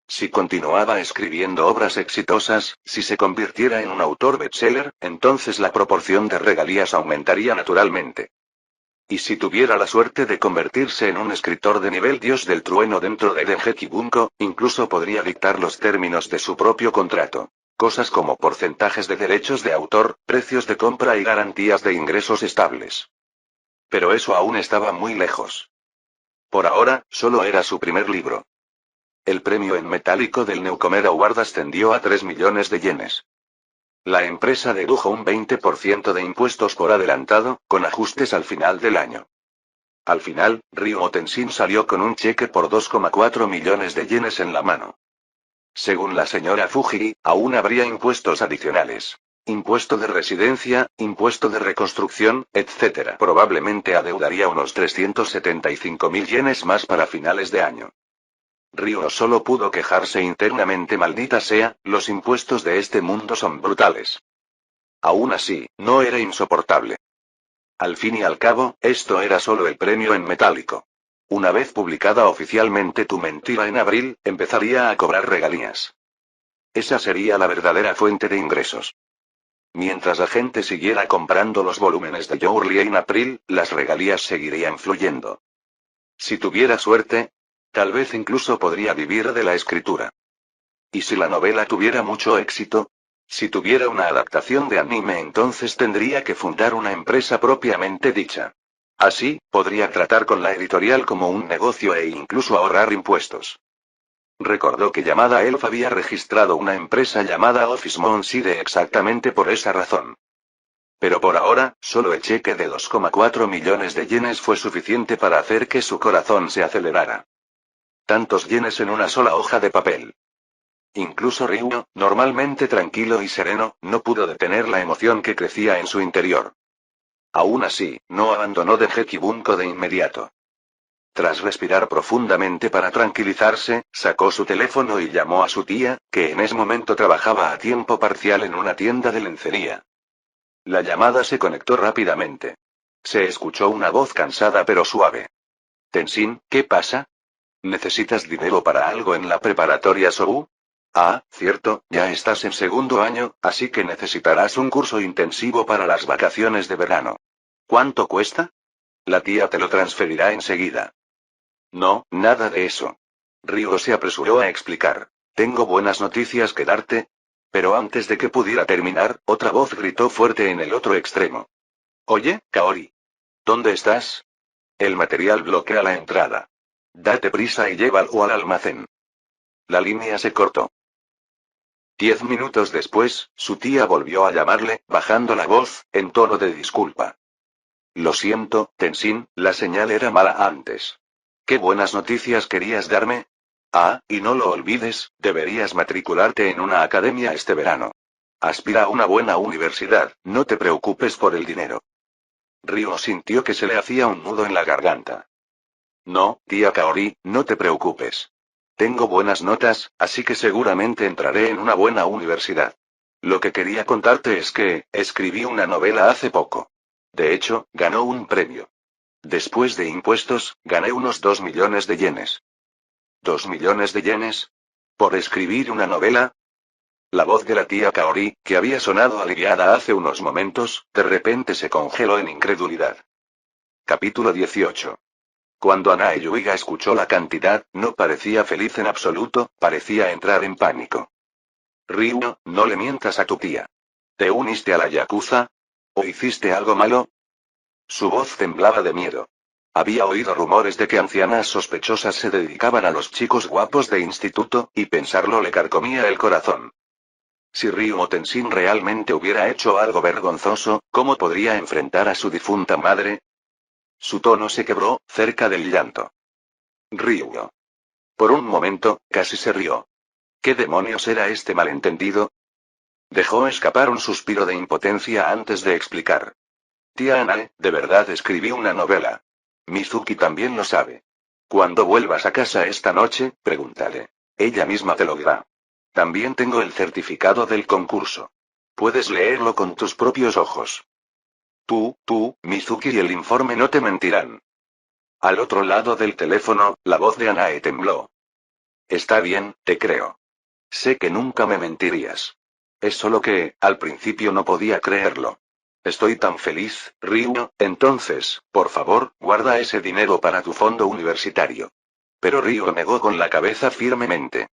Si continuaba escribiendo obras exitosas, si se convirtiera en un autor bestseller, entonces la proporción de regalías aumentaría naturalmente. Y si tuviera la suerte de convertirse en un escritor de nivel dios del trueno dentro de Dengeki Bunko, incluso podría dictar los términos de su propio contrato. Cosas como porcentajes de derechos de autor, precios de compra y garantías de ingresos estables. Pero eso aún estaba muy lejos. Por ahora, solo era su primer libro. El premio en metálico del Newcomer Award ascendió a 3 millones de yenes. La empresa dedujo un 20% de impuestos por adelantado, con ajustes al final del año. Al final, Ryo Tenshin salió con un cheque por 2,4 millones de yenes en la mano. Según la señora Fuji, aún habría impuestos adicionales. Impuesto de residencia, impuesto de reconstrucción, etc. Probablemente adeudaría unos 375.000 yenes más para finales de año. Ryo solo pudo quejarse internamente. Maldita sea, los impuestos de este mundo son brutales. Aún así, no era insoportable. Al fin y al cabo, esto era solo el premio en metálico. Una vez publicada oficialmente tu mentira en abril, empezaría a cobrar regalías. Esa sería la verdadera fuente de ingresos. Mientras la gente siguiera comprando los volúmenes de Jourley en abril, las regalías seguirían fluyendo. Si tuviera suerte, tal vez incluso podría vivir de la escritura. ¿Y si la novela tuviera mucho éxito? Si tuviera una adaptación de anime, entonces tendría que fundar una empresa propiamente dicha. Así, podría tratar con la editorial como un negocio e incluso ahorrar impuestos. Recordó que Yamada Elf había registrado una empresa llamada Office Monside exactamente por esa razón. Pero por ahora, solo el cheque de 2,4 millones de yenes fue suficiente para hacer que su corazón se acelerara. Tantos yenes en una sola hoja de papel. Incluso Ryu, normalmente tranquilo y sereno, no pudo detener la emoción que crecía en su interior. Aún así, no abandonó Dengeki Bunko de inmediato. Tras respirar profundamente para tranquilizarse, sacó su teléfono y llamó a su tía, que en ese momento trabajaba a tiempo parcial en una tienda de lencería. La llamada se conectó rápidamente. Se escuchó una voz cansada pero suave. Tenshin, ¿qué pasa? ¿Necesitas dinero para algo en la preparatoria Sou? Ah, cierto, ya estás en segundo año, así que necesitarás un curso intensivo para las vacaciones de verano. ¿Cuánto cuesta? La tía te lo transferirá enseguida. No, nada de eso. Ryo se apresuró a explicar. Tengo buenas noticias que darte. Pero antes de que pudiera terminar, otra voz gritó fuerte en el otro extremo. Oye, Kaori. ¿Dónde estás? El material bloquea la entrada. Date prisa y llévalo al almacén. La línea se cortó. 10 minutos después, su tía volvió a llamarle, bajando la voz, en tono de disculpa. Lo siento, Tenshin, la señal era mala antes. ¿Qué buenas noticias querías darme? Ah, y no lo olvides, deberías matricularte en una academia este verano. Aspira a una buena universidad, no te preocupes por el dinero. Ryo sintió que se le hacía un nudo en la garganta. No, tía Kaori, no te preocupes. Tengo buenas notas, así que seguramente entraré en una buena universidad. Lo que quería contarte es que, escribí una novela hace poco. De hecho, ganó un premio. Después de impuestos, gané unos 2 millones de yenes. ¿2 millones de yenes? ¿Por escribir una novela? La voz de la tía Kaori, que había sonado aliviada hace unos momentos, de repente se congeló en incredulidad. Capítulo 18. Cuando Anae Yuiga escuchó la cantidad, no parecía feliz en absoluto, parecía entrar en pánico. Ryu, no le mientas a tu tía. ¿Te uniste a la Yakuza? ¿O hiciste algo malo? Su voz temblaba de miedo. Había oído rumores de que ancianas sospechosas se dedicaban a los chicos guapos de instituto, y pensarlo le carcomía el corazón. Si Ryu Tenshin realmente hubiera hecho algo vergonzoso, ¿cómo podría enfrentar a su difunta madre? Su tono se quebró, cerca del llanto. Ryu. Por un momento, casi se rió. ¿Qué demonios era este malentendido? Dejó escapar un suspiro de impotencia antes de explicar. Tía Anae, de verdad escribí una novela. Mizuki también lo sabe. Cuando vuelvas a casa esta noche, pregúntale. Ella misma te lo dirá. También tengo el certificado del concurso. Puedes leerlo con tus propios ojos. Tú, Mizuki y el informe no te mentirán. Al otro lado del teléfono, la voz de Anae tembló. Está bien, te creo. Sé que nunca me mentirías. Es solo que, al principio no podía creerlo. Estoy tan feliz, Ryu, entonces, por favor, guarda ese dinero para tu fondo universitario. Pero Ryu negó con la cabeza firmemente.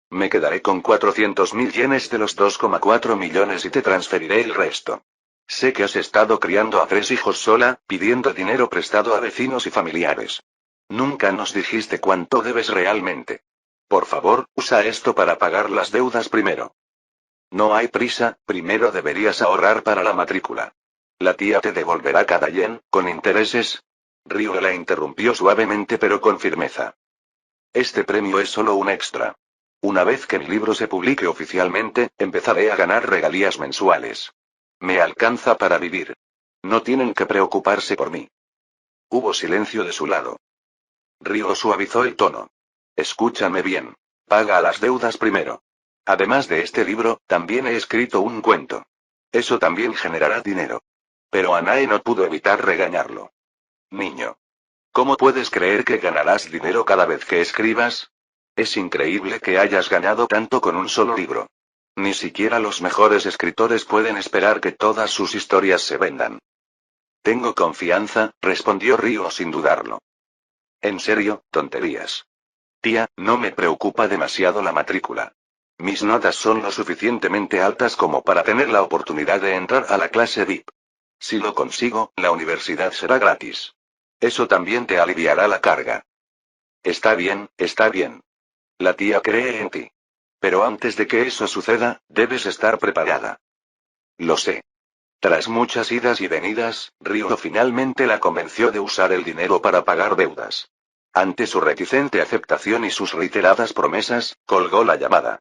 Me quedaré con 400.000 yenes de los 2,4 millones y te transferiré el resto. Sé que has estado criando a 3 hijos sola, pidiendo dinero prestado a vecinos y familiares. Nunca nos dijiste cuánto debes realmente. Por favor, usa esto para pagar las deudas primero. No hay prisa, primero deberías ahorrar para la matrícula. La tía te devolverá cada yen, con intereses. Ryu la interrumpió suavemente pero con firmeza. Este premio es solo un extra. Una vez que mi libro se publique oficialmente, empezaré a ganar regalías mensuales. Me alcanza para vivir. No tienen que preocuparse por mí. Hubo silencio de su lado. Ryo suavizó el tono. Escúchame bien. Paga las deudas primero. Además de este libro, también he escrito un cuento. Eso también generará dinero. Pero Anae no pudo evitar regañarlo. Niño. ¿Cómo puedes creer que ganarás dinero cada vez que escribas? Es increíble que hayas ganado tanto con un solo libro. Ni siquiera los mejores escritores pueden esperar que todas sus historias se vendan. Tengo confianza, respondió Ryo sin dudarlo. En serio, tonterías. Tía, no me preocupa demasiado la matrícula. Mis notas son lo suficientemente altas como para tener la oportunidad de entrar a la clase VIP. Si lo consigo, la universidad será gratis. Eso también te aliviará la carga. Está bien, está bien. La tía cree en ti. Pero antes de que eso suceda, debes estar preparada. Lo sé. Tras muchas idas y venidas, Ryo finalmente la convenció de usar el dinero para pagar deudas. Ante su reticente aceptación y sus reiteradas promesas, colgó la llamada.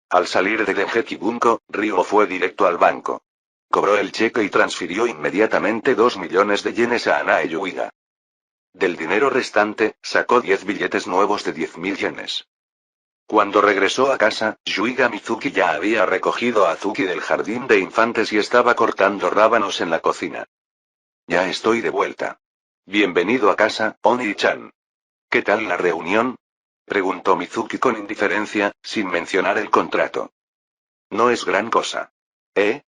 Al salir de Dengeki Bunko, Ryo fue directo al banco. Cobró el cheque y transfirió inmediatamente 2 millones de yenes a Anae Yuiga. Del dinero restante, sacó 10 billetes nuevos de 10.000 yenes. Cuando regresó a casa, Yuiga Mizuki ya había recogido a Azuki del jardín de infantes y estaba cortando rábanos en la cocina. Ya estoy de vuelta. Bienvenido a casa, Oni-chan. ¿Qué tal la reunión? Preguntó Mizuki con indiferencia, sin mencionar el contrato. No es gran cosa. ¿Eh?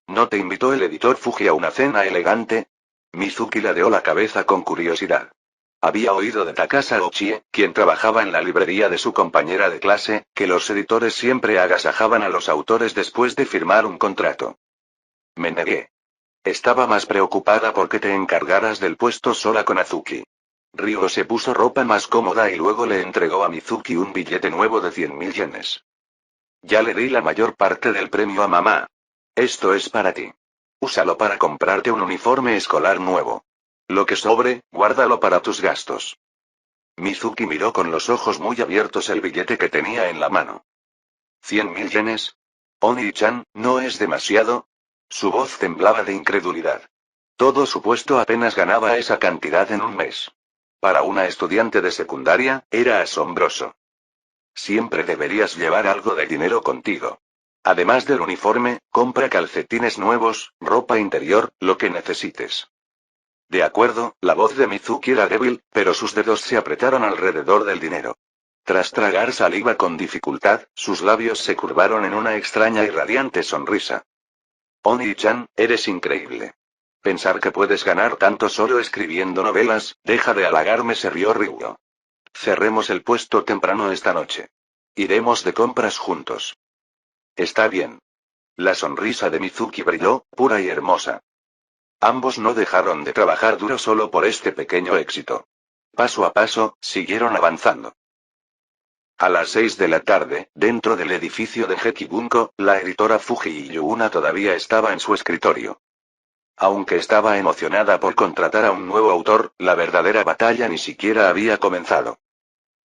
¿No te invitó el editor Fuji a una cena elegante? Mizuki ladeó la cabeza con curiosidad. Había oído de Takasa Ochie, quien trabajaba en la librería de su compañera de clase, que los editores siempre agasajaban a los autores después de firmar un contrato. Me negué. Estaba más preocupada porque te encargaras del puesto sola con Azuki. Ryo se puso ropa más cómoda y luego le entregó a Mizuki un billete nuevo de 100.000 yenes. Ya le di la mayor parte del premio a mamá. Esto es para ti. Úsalo para comprarte un uniforme escolar nuevo. Lo que sobre, guárdalo para tus gastos. Mizuki miró con los ojos muy abiertos el billete que tenía en la mano. ¿100.000 yenes? Oni-chan, ¿no es demasiado? Su voz temblaba de incredulidad. Todo su puesto apenas ganaba esa cantidad en un mes. Para una estudiante de secundaria, era asombroso. Siempre deberías llevar algo de dinero contigo. Además del uniforme, compra calcetines nuevos, ropa interior, lo que necesites. De acuerdo, la voz de Mizuki era débil, pero sus dedos se apretaron alrededor del dinero. Tras tragar saliva con dificultad, sus labios se curvaron en una extraña y radiante sonrisa. Oni-chan, eres increíble. Pensar que puedes ganar tanto solo escribiendo novelas, deja de halagarme, se rió Ryo. Cerremos el puesto temprano esta noche. Iremos de compras juntos. Está bien. La sonrisa de Mizuki brilló, pura y hermosa. Ambos no dejaron de trabajar duro solo por este pequeño éxito. Paso a paso, siguieron avanzando. A las 6 de la tarde, dentro del edificio de Hekibunko, la editora Fuji Yuna todavía estaba en su escritorio. Aunque estaba emocionada por contratar a un nuevo autor, la verdadera batalla ni siquiera había comenzado.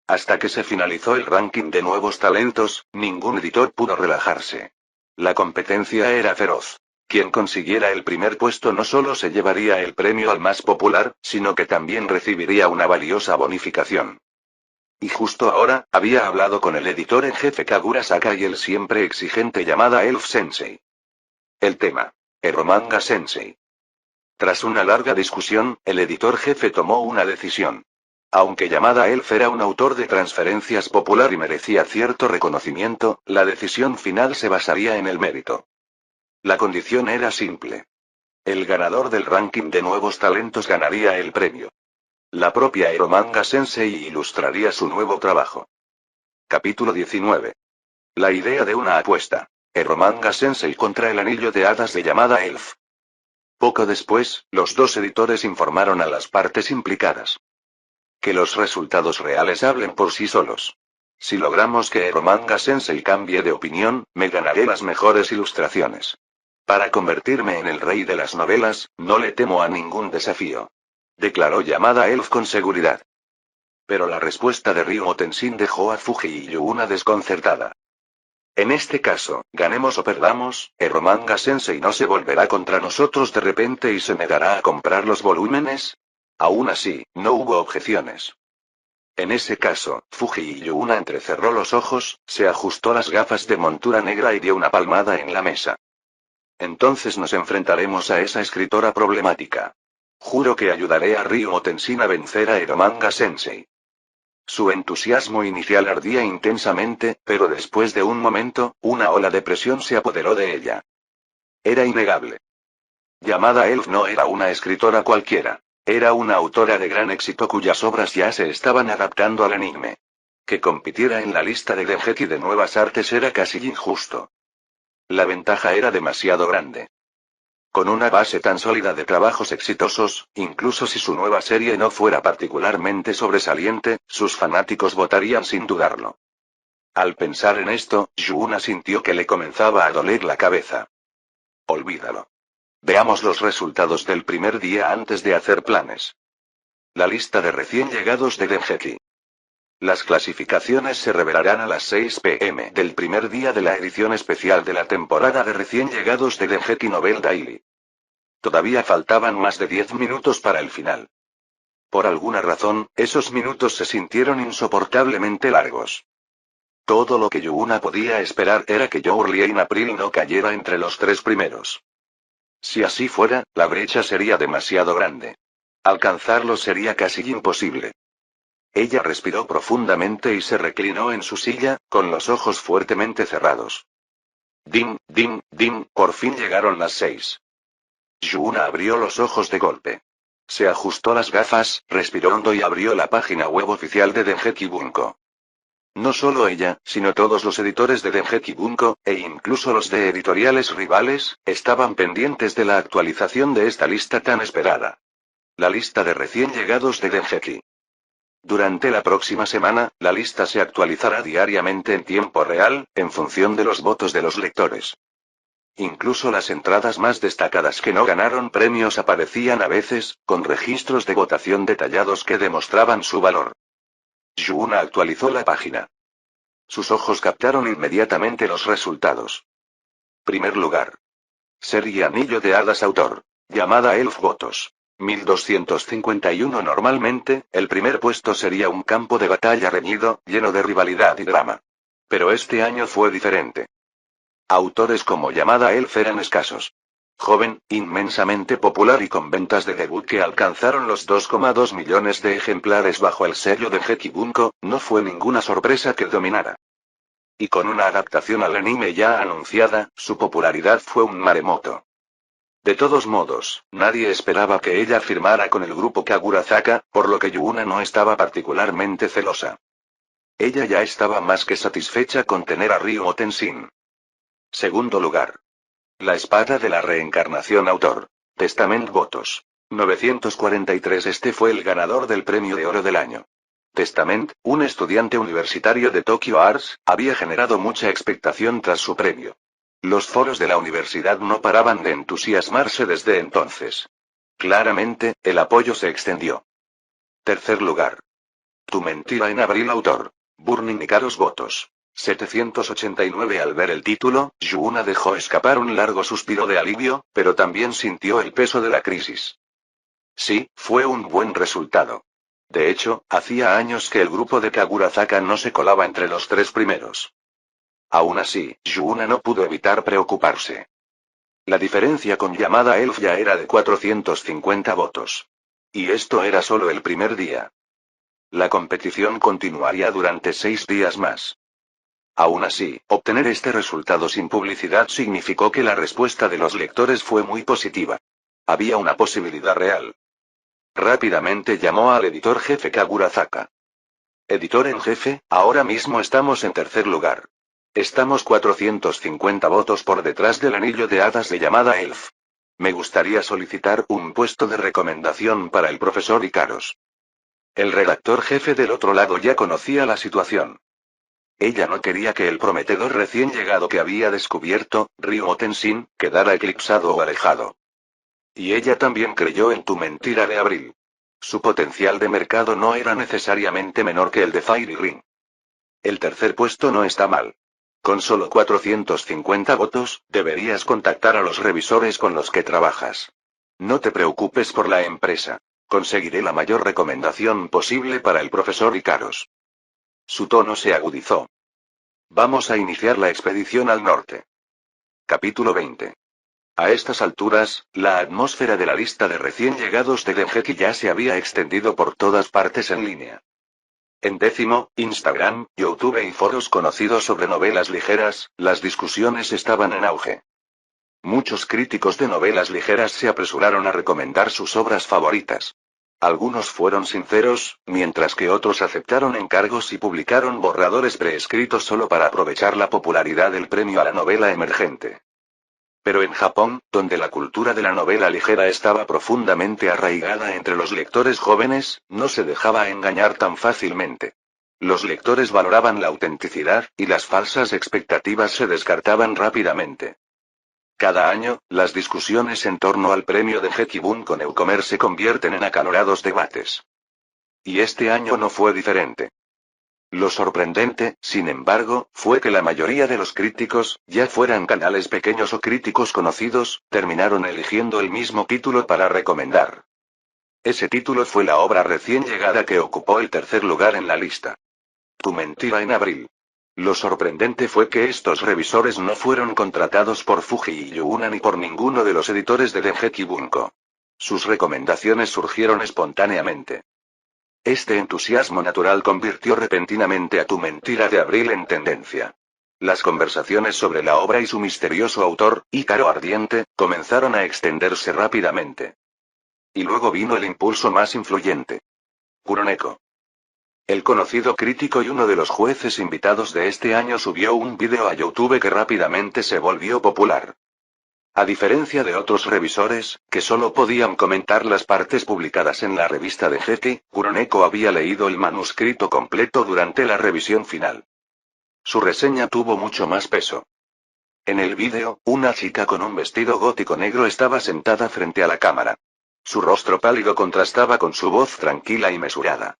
Hasta que se finalizó el ranking de nuevos talentos, ningún editor pudo relajarse. La competencia era feroz. Quien consiguiera el primer puesto no solo se llevaría el premio al más popular, sino que también recibiría una valiosa bonificación. Y justo ahora, había hablado con el editor en jefe Kagura Sakai y el siempre exigente llamada Elf Sensei. El tema. Eromanga Sensei. Tras una larga discusión, el editor jefe tomó una decisión. Aunque llamada Elf era un autor de transferencias popular y merecía cierto reconocimiento, la decisión final se basaría en el mérito. La condición era simple. El ganador del ranking de nuevos talentos ganaría el premio. La propia Eromanga Sensei ilustraría su nuevo trabajo. Capítulo 19. La idea de una apuesta. Eromanga Sensei contra el anillo de hadas de llamada Elf. Poco después, los dos editores informaron a las partes implicadas. Que los resultados reales hablen por sí solos. Si logramos que Eromanga Sensei cambie de opinión, me ganaré las mejores ilustraciones. Para convertirme en el rey de las novelas, no le temo a ningún desafío. Declaró llamada Elf con seguridad. Pero la respuesta de Ryo Tenshin dejó a Fuji Yuna desconcertada. En este caso, ganemos o perdamos, Eromanga Sensei no se volverá contra nosotros de repente y se negará a comprar los volúmenes. Aún así, no hubo objeciones. En ese caso, Fuji y Yuna entrecerró los ojos, se ajustó las gafas de montura negra y dio una palmada en la mesa. Entonces nos enfrentaremos a esa escritora problemática. Juro que ayudaré a Ryuo Tenshin a vencer a Eromanga Sensei. Su entusiasmo inicial ardía intensamente, pero después de un momento, una ola de presión se apoderó de ella. Era innegable. Yamada Elf no era una escritora cualquiera. Era una autora de gran éxito cuyas obras ya se estaban adaptando al anime. Que compitiera en la lista de Dengeki de nuevas artes era casi injusto. La ventaja era demasiado grande. Con una base tan sólida de trabajos exitosos, incluso si su nueva serie no fuera particularmente sobresaliente, sus fanáticos votarían sin dudarlo. Al pensar en esto, Yuna sintió que le comenzaba a doler la cabeza. Olvídalo. Veamos los resultados del primer día antes de hacer planes. La lista de recién llegados de Dengeki. Las clasificaciones se revelarán a las 6 p.m. del primer día de la edición especial de la temporada de recién llegados de Dengeki Novel Daily. Todavía faltaban más de 10 minutos para el final. Por alguna razón, esos minutos se sintieron insoportablemente largos. Todo lo que Yuna podía esperar era que Yourlie en April no cayera entre los 3 primeros. Si así fuera, la brecha sería demasiado grande. Alcanzarlo sería casi imposible. Ella respiró profundamente y se reclinó en su silla, con los ojos fuertemente cerrados. Dim, dim, dim, por fin llegaron las 6. Yuna abrió los ojos de golpe. Se ajustó las gafas, respiró hondo y abrió la página web oficial de Dengeki Bunko. No solo ella, sino todos los editores de Dengeki Bunko, e incluso los de editoriales rivales, estaban pendientes de la actualización de esta lista tan esperada. La lista de recién llegados de Dengeki. Durante la próxima semana, la lista se actualizará diariamente en tiempo real, en función de los votos de los lectores. Incluso las entradas más destacadas que no ganaron premios aparecían a veces, con registros de votación detallados que demostraban su valor. Yuna actualizó la página. Sus ojos captaron inmediatamente los resultados. Primer lugar. Serie Anillo de Hadas autor. Llamada Elf votos. 1251. Normalmente, el primer puesto sería un campo de batalla reñido, lleno de rivalidad y drama. Pero este año fue diferente. Autores como Llamada Elf eran escasos. Joven, inmensamente popular y con ventas de debut que alcanzaron los 2,2 millones de ejemplares bajo el sello de Dengeki Bunko, no fue ninguna sorpresa que dominara. Y con una adaptación al anime ya anunciada, su popularidad fue un maremoto. De todos modos, nadie esperaba que ella firmara con el grupo Kagurazaka, por lo que Yuna no estaba particularmente celosa. Ella ya estaba más que satisfecha con tener a Ryuo Tenshin. Segundo lugar. La espada de la reencarnación autor. Testament votos. 943. Este fue el ganador del premio de oro del año. Testament, un estudiante universitario de Tokyo Arts, había generado mucha expectación tras su premio. Los foros de la universidad no paraban de entusiasmarse desde entonces. Claramente, el apoyo se extendió. Tercer lugar. Tu mentira en abril autor. Burning y caros votos. 789. Al ver el título, Yuna dejó escapar un largo suspiro de alivio, pero también sintió el peso de la crisis. Sí, fue un buen resultado. De hecho, hacía años que el grupo de Kagurazaka no se colaba entre los 3 primeros. Aún así, Yuna no pudo evitar preocuparse. La diferencia con Llamada Elf ya era de 450 votos. Y esto era solo el primer día. La competición continuaría durante 6 días más. Aún así, obtener este resultado sin publicidad significó que la respuesta de los lectores fue muy positiva. Había una posibilidad real. Rápidamente llamó al editor jefe Kagurazaka. Editor en jefe, ahora mismo estamos en tercer lugar. Estamos 450 votos por detrás del anillo de hadas de Llamada Elf. Me gustaría solicitar un puesto de recomendación para el profesor Ikaros. El redactor jefe del otro lado ya conocía la situación. Ella no quería que el prometedor recién llegado que había descubierto, Ryuo Tenshin, quedara eclipsado o alejado. Y ella también creyó en tu mentira de abril. Su potencial de mercado no era necesariamente menor que el de Fairy Ring. El tercer puesto no está mal. Con solo 450 votos, deberías contactar a los revisores con los que trabajas. No te preocupes por la empresa. Conseguiré la mayor recomendación posible para el profesor Ikaros. Su tono se agudizó. Vamos a iniciar la expedición al norte. Capítulo 20. A estas alturas, la atmósfera de la lista de recién llegados de Dengeki ya se había extendido por todas partes en línea. En Décimo, Instagram, YouTube y foros conocidos sobre novelas ligeras, las discusiones estaban en auge. Muchos críticos de novelas ligeras se apresuraron a recomendar sus obras favoritas. Algunos fueron sinceros, mientras que otros aceptaron encargos y publicaron borradores preescritos solo para aprovechar la popularidad del premio a la novela emergente. Pero en Japón, donde la cultura de la novela ligera estaba profundamente arraigada entre los lectores jóvenes, no se dejaba engañar tan fácilmente. Los lectores valoraban la autenticidad, y las falsas expectativas se descartaban rápidamente. Cada año, las discusiones en torno al premio de Gekibun Newcomer se convierten en acalorados debates. Y este año no fue diferente. Lo sorprendente, sin embargo, fue que la mayoría de los críticos, ya fueran canales pequeños o críticos conocidos, terminaron eligiendo el mismo título para recomendar. Ese título fue la obra recién llegada que ocupó el tercer lugar en la lista. Tu mentira en abril. Lo sorprendente fue que estos revisores no fueron contratados por Fuji y Yuna ni por ninguno de los editores de Dengeki Bunko. Sus recomendaciones surgieron espontáneamente. Este entusiasmo natural convirtió repentinamente a Tu mentira de abril en tendencia. Las conversaciones sobre la obra y su misterioso autor, Ícaro Ardiente, comenzaron a extenderse rápidamente. Y luego vino el impulso más influyente. Kuroneko. El conocido crítico y uno de los jueces invitados de este año subió un vídeo a YouTube que rápidamente se volvió popular. A diferencia de otros revisores, que solo podían comentar las partes publicadas en la revista de Geki, Kuroneko había leído el manuscrito completo durante la revisión final. Su reseña tuvo mucho más peso. En el vídeo, una chica con un vestido gótico negro estaba sentada frente a la cámara. Su rostro pálido contrastaba con su voz tranquila y mesurada.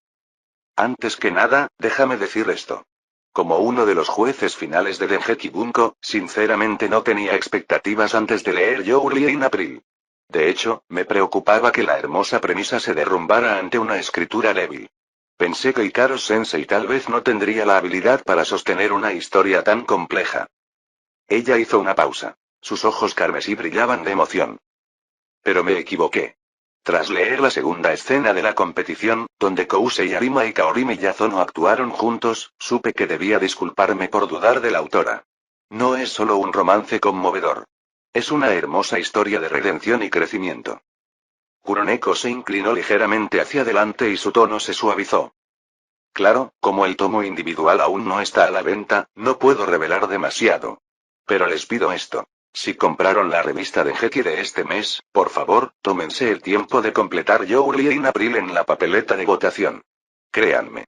Antes que nada, déjame decir esto. Como uno de los jueces finales de Dengeki Bunko, sinceramente no tenía expectativas antes de leer Youri in April. De hecho, me preocupaba que la hermosa premisa se derrumbara ante una escritura débil. Pensé que Ikaros Sensei tal vez no tendría la habilidad para sostener una historia tan compleja. Ella hizo una pausa. Sus ojos carmesí brillaban de emoción. Pero me equivoqué. Tras leer la segunda escena de la competición, donde Kousei Arima y Kaori Miyazono actuaron juntos, supe que debía disculparme por dudar de la autora. No es solo un romance conmovedor. Es una hermosa historia de redención y crecimiento. Kuroneko se inclinó ligeramente hacia adelante y su tono se suavizó. Claro, como el tomo individual aún no está a la venta, no puedo revelar demasiado. Pero les pido esto. Si compraron la revista de Geki de este mes, por favor, tómense el tiempo de completar Youri in April en la papeleta de votación. Créanme.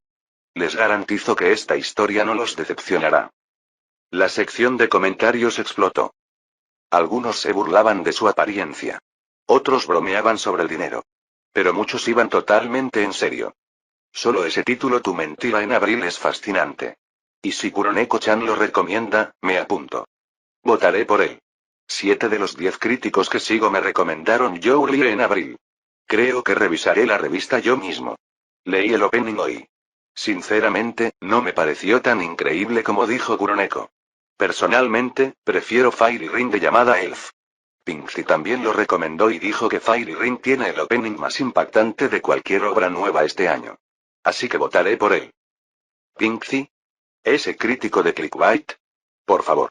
Les garantizo que esta historia no los decepcionará. La sección de comentarios explotó. Algunos se burlaban de su apariencia. Otros bromeaban sobre el dinero. Pero muchos iban totalmente en serio. Solo ese título Tu mentira en abril es fascinante. Y si Kuroneko-chan lo recomienda, me apunto. Votaré por él. 7 de los 10 críticos que sigo me recomendaron Youri en abril. Creo que revisaré la revista yo mismo. Leí el opening hoy. Sinceramente, no me pareció tan increíble como dijo Kuroneko. Personalmente, prefiero Fairy Ring de llamada Elf. Pinksy también lo recomendó y dijo que Fairy Ring tiene el opening más impactante de cualquier obra nueva este año. Así que votaré por él. ¿Pinksy? ¿Ese crítico de Clickbait? Por favor.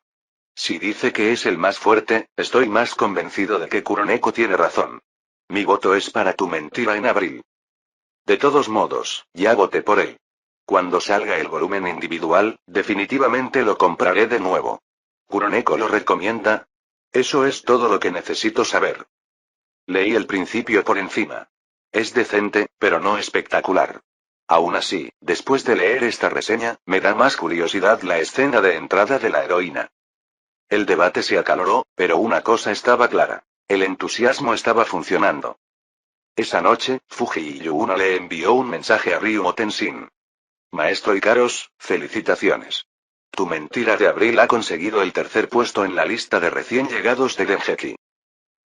Si dice que es el más fuerte, estoy más convencido de que Kuroneko tiene razón. Mi voto es para Tu mentira en abril. De todos modos, ya voté por él. Cuando salga el volumen individual, definitivamente lo compraré de nuevo. ¿Kuroneko lo recomienda? Eso es todo lo que necesito saber. Leí el principio por encima. Es decente, pero no espectacular. Aún así, después de leer esta reseña, me da más curiosidad la escena de entrada de la heroína. El debate se acaloró, pero una cosa estaba clara. El entusiasmo estaba funcionando. Esa noche, Fuji Yuna le envió un mensaje a Ryuo Tenshin. Maestro Ikaros, felicitaciones. Tu mentira de abril ha conseguido el tercer puesto en la lista de recién llegados de Dengeki.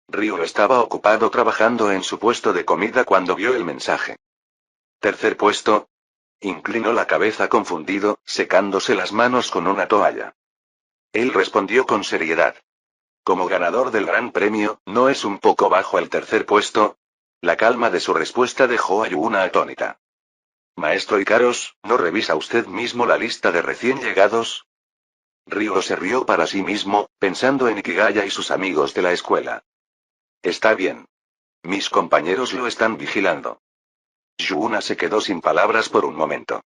Ryu estaba ocupado trabajando en su puesto de comida cuando vio el mensaje. ¿Tercer puesto? Inclinó la cabeza confundido, secándose las manos con una toalla. Él respondió con seriedad. Como ganador del gran premio, ¿no es un poco bajo el tercer puesto? La calma de su respuesta dejó a Yuna atónita. Maestro Ikaros, ¿no revisa usted mismo la lista de recién llegados? Ryo se rió para sí mismo, pensando en Ikigaya y sus amigos de la escuela. Está bien. Mis compañeros lo están vigilando. Yuna se quedó sin palabras por un momento.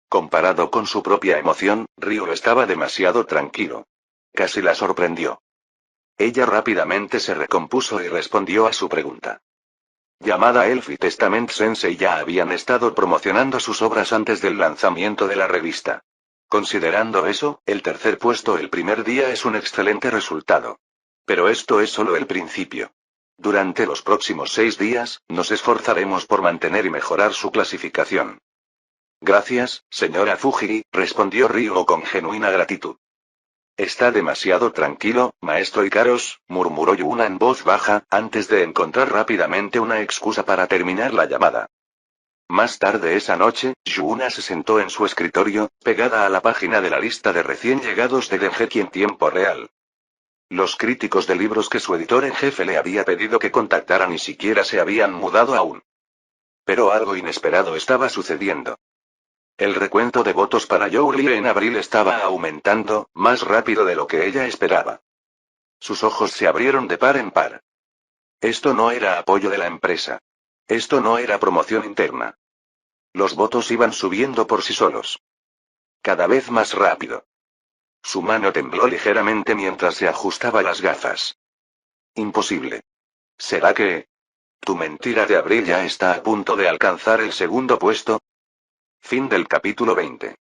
Comparado con su propia emoción, Ryo estaba demasiado tranquilo. Casi la sorprendió. Ella rápidamente se recompuso y respondió a su pregunta. Llamada Elf y Testament Sensei ya habían estado promocionando sus obras antes del lanzamiento de la revista. Considerando eso, el tercer puesto el primer día es un excelente resultado. Pero esto es solo el principio. Durante los próximos 6 días, nos esforzaremos por mantener y mejorar su clasificación. Gracias, señora Fujiri, respondió Ryo con genuina gratitud. Está demasiado tranquilo, maestro Ikaros, murmuró Yuna en voz baja, antes de encontrar rápidamente una excusa para terminar la llamada. Más tarde esa noche, Yuna se sentó en su escritorio, pegada a la página de la lista de recién llegados de Dengeki en tiempo real. Los críticos de libros que su editor en jefe le había pedido que contactara ni siquiera se habían mudado aún. Pero algo inesperado estaba sucediendo. El recuento de votos para Youlie en abril estaba aumentando, más rápido de lo que ella esperaba. Sus ojos se abrieron de par en par. Esto no era apoyo de la empresa. Esto no era promoción interna. Los votos iban subiendo por sí solos. Cada vez más rápido. Su mano tembló ligeramente mientras se ajustaba las gafas. Imposible. ¿Será que tu mentira de abril ya está a punto de alcanzar el segundo puesto? Fin del capítulo 20.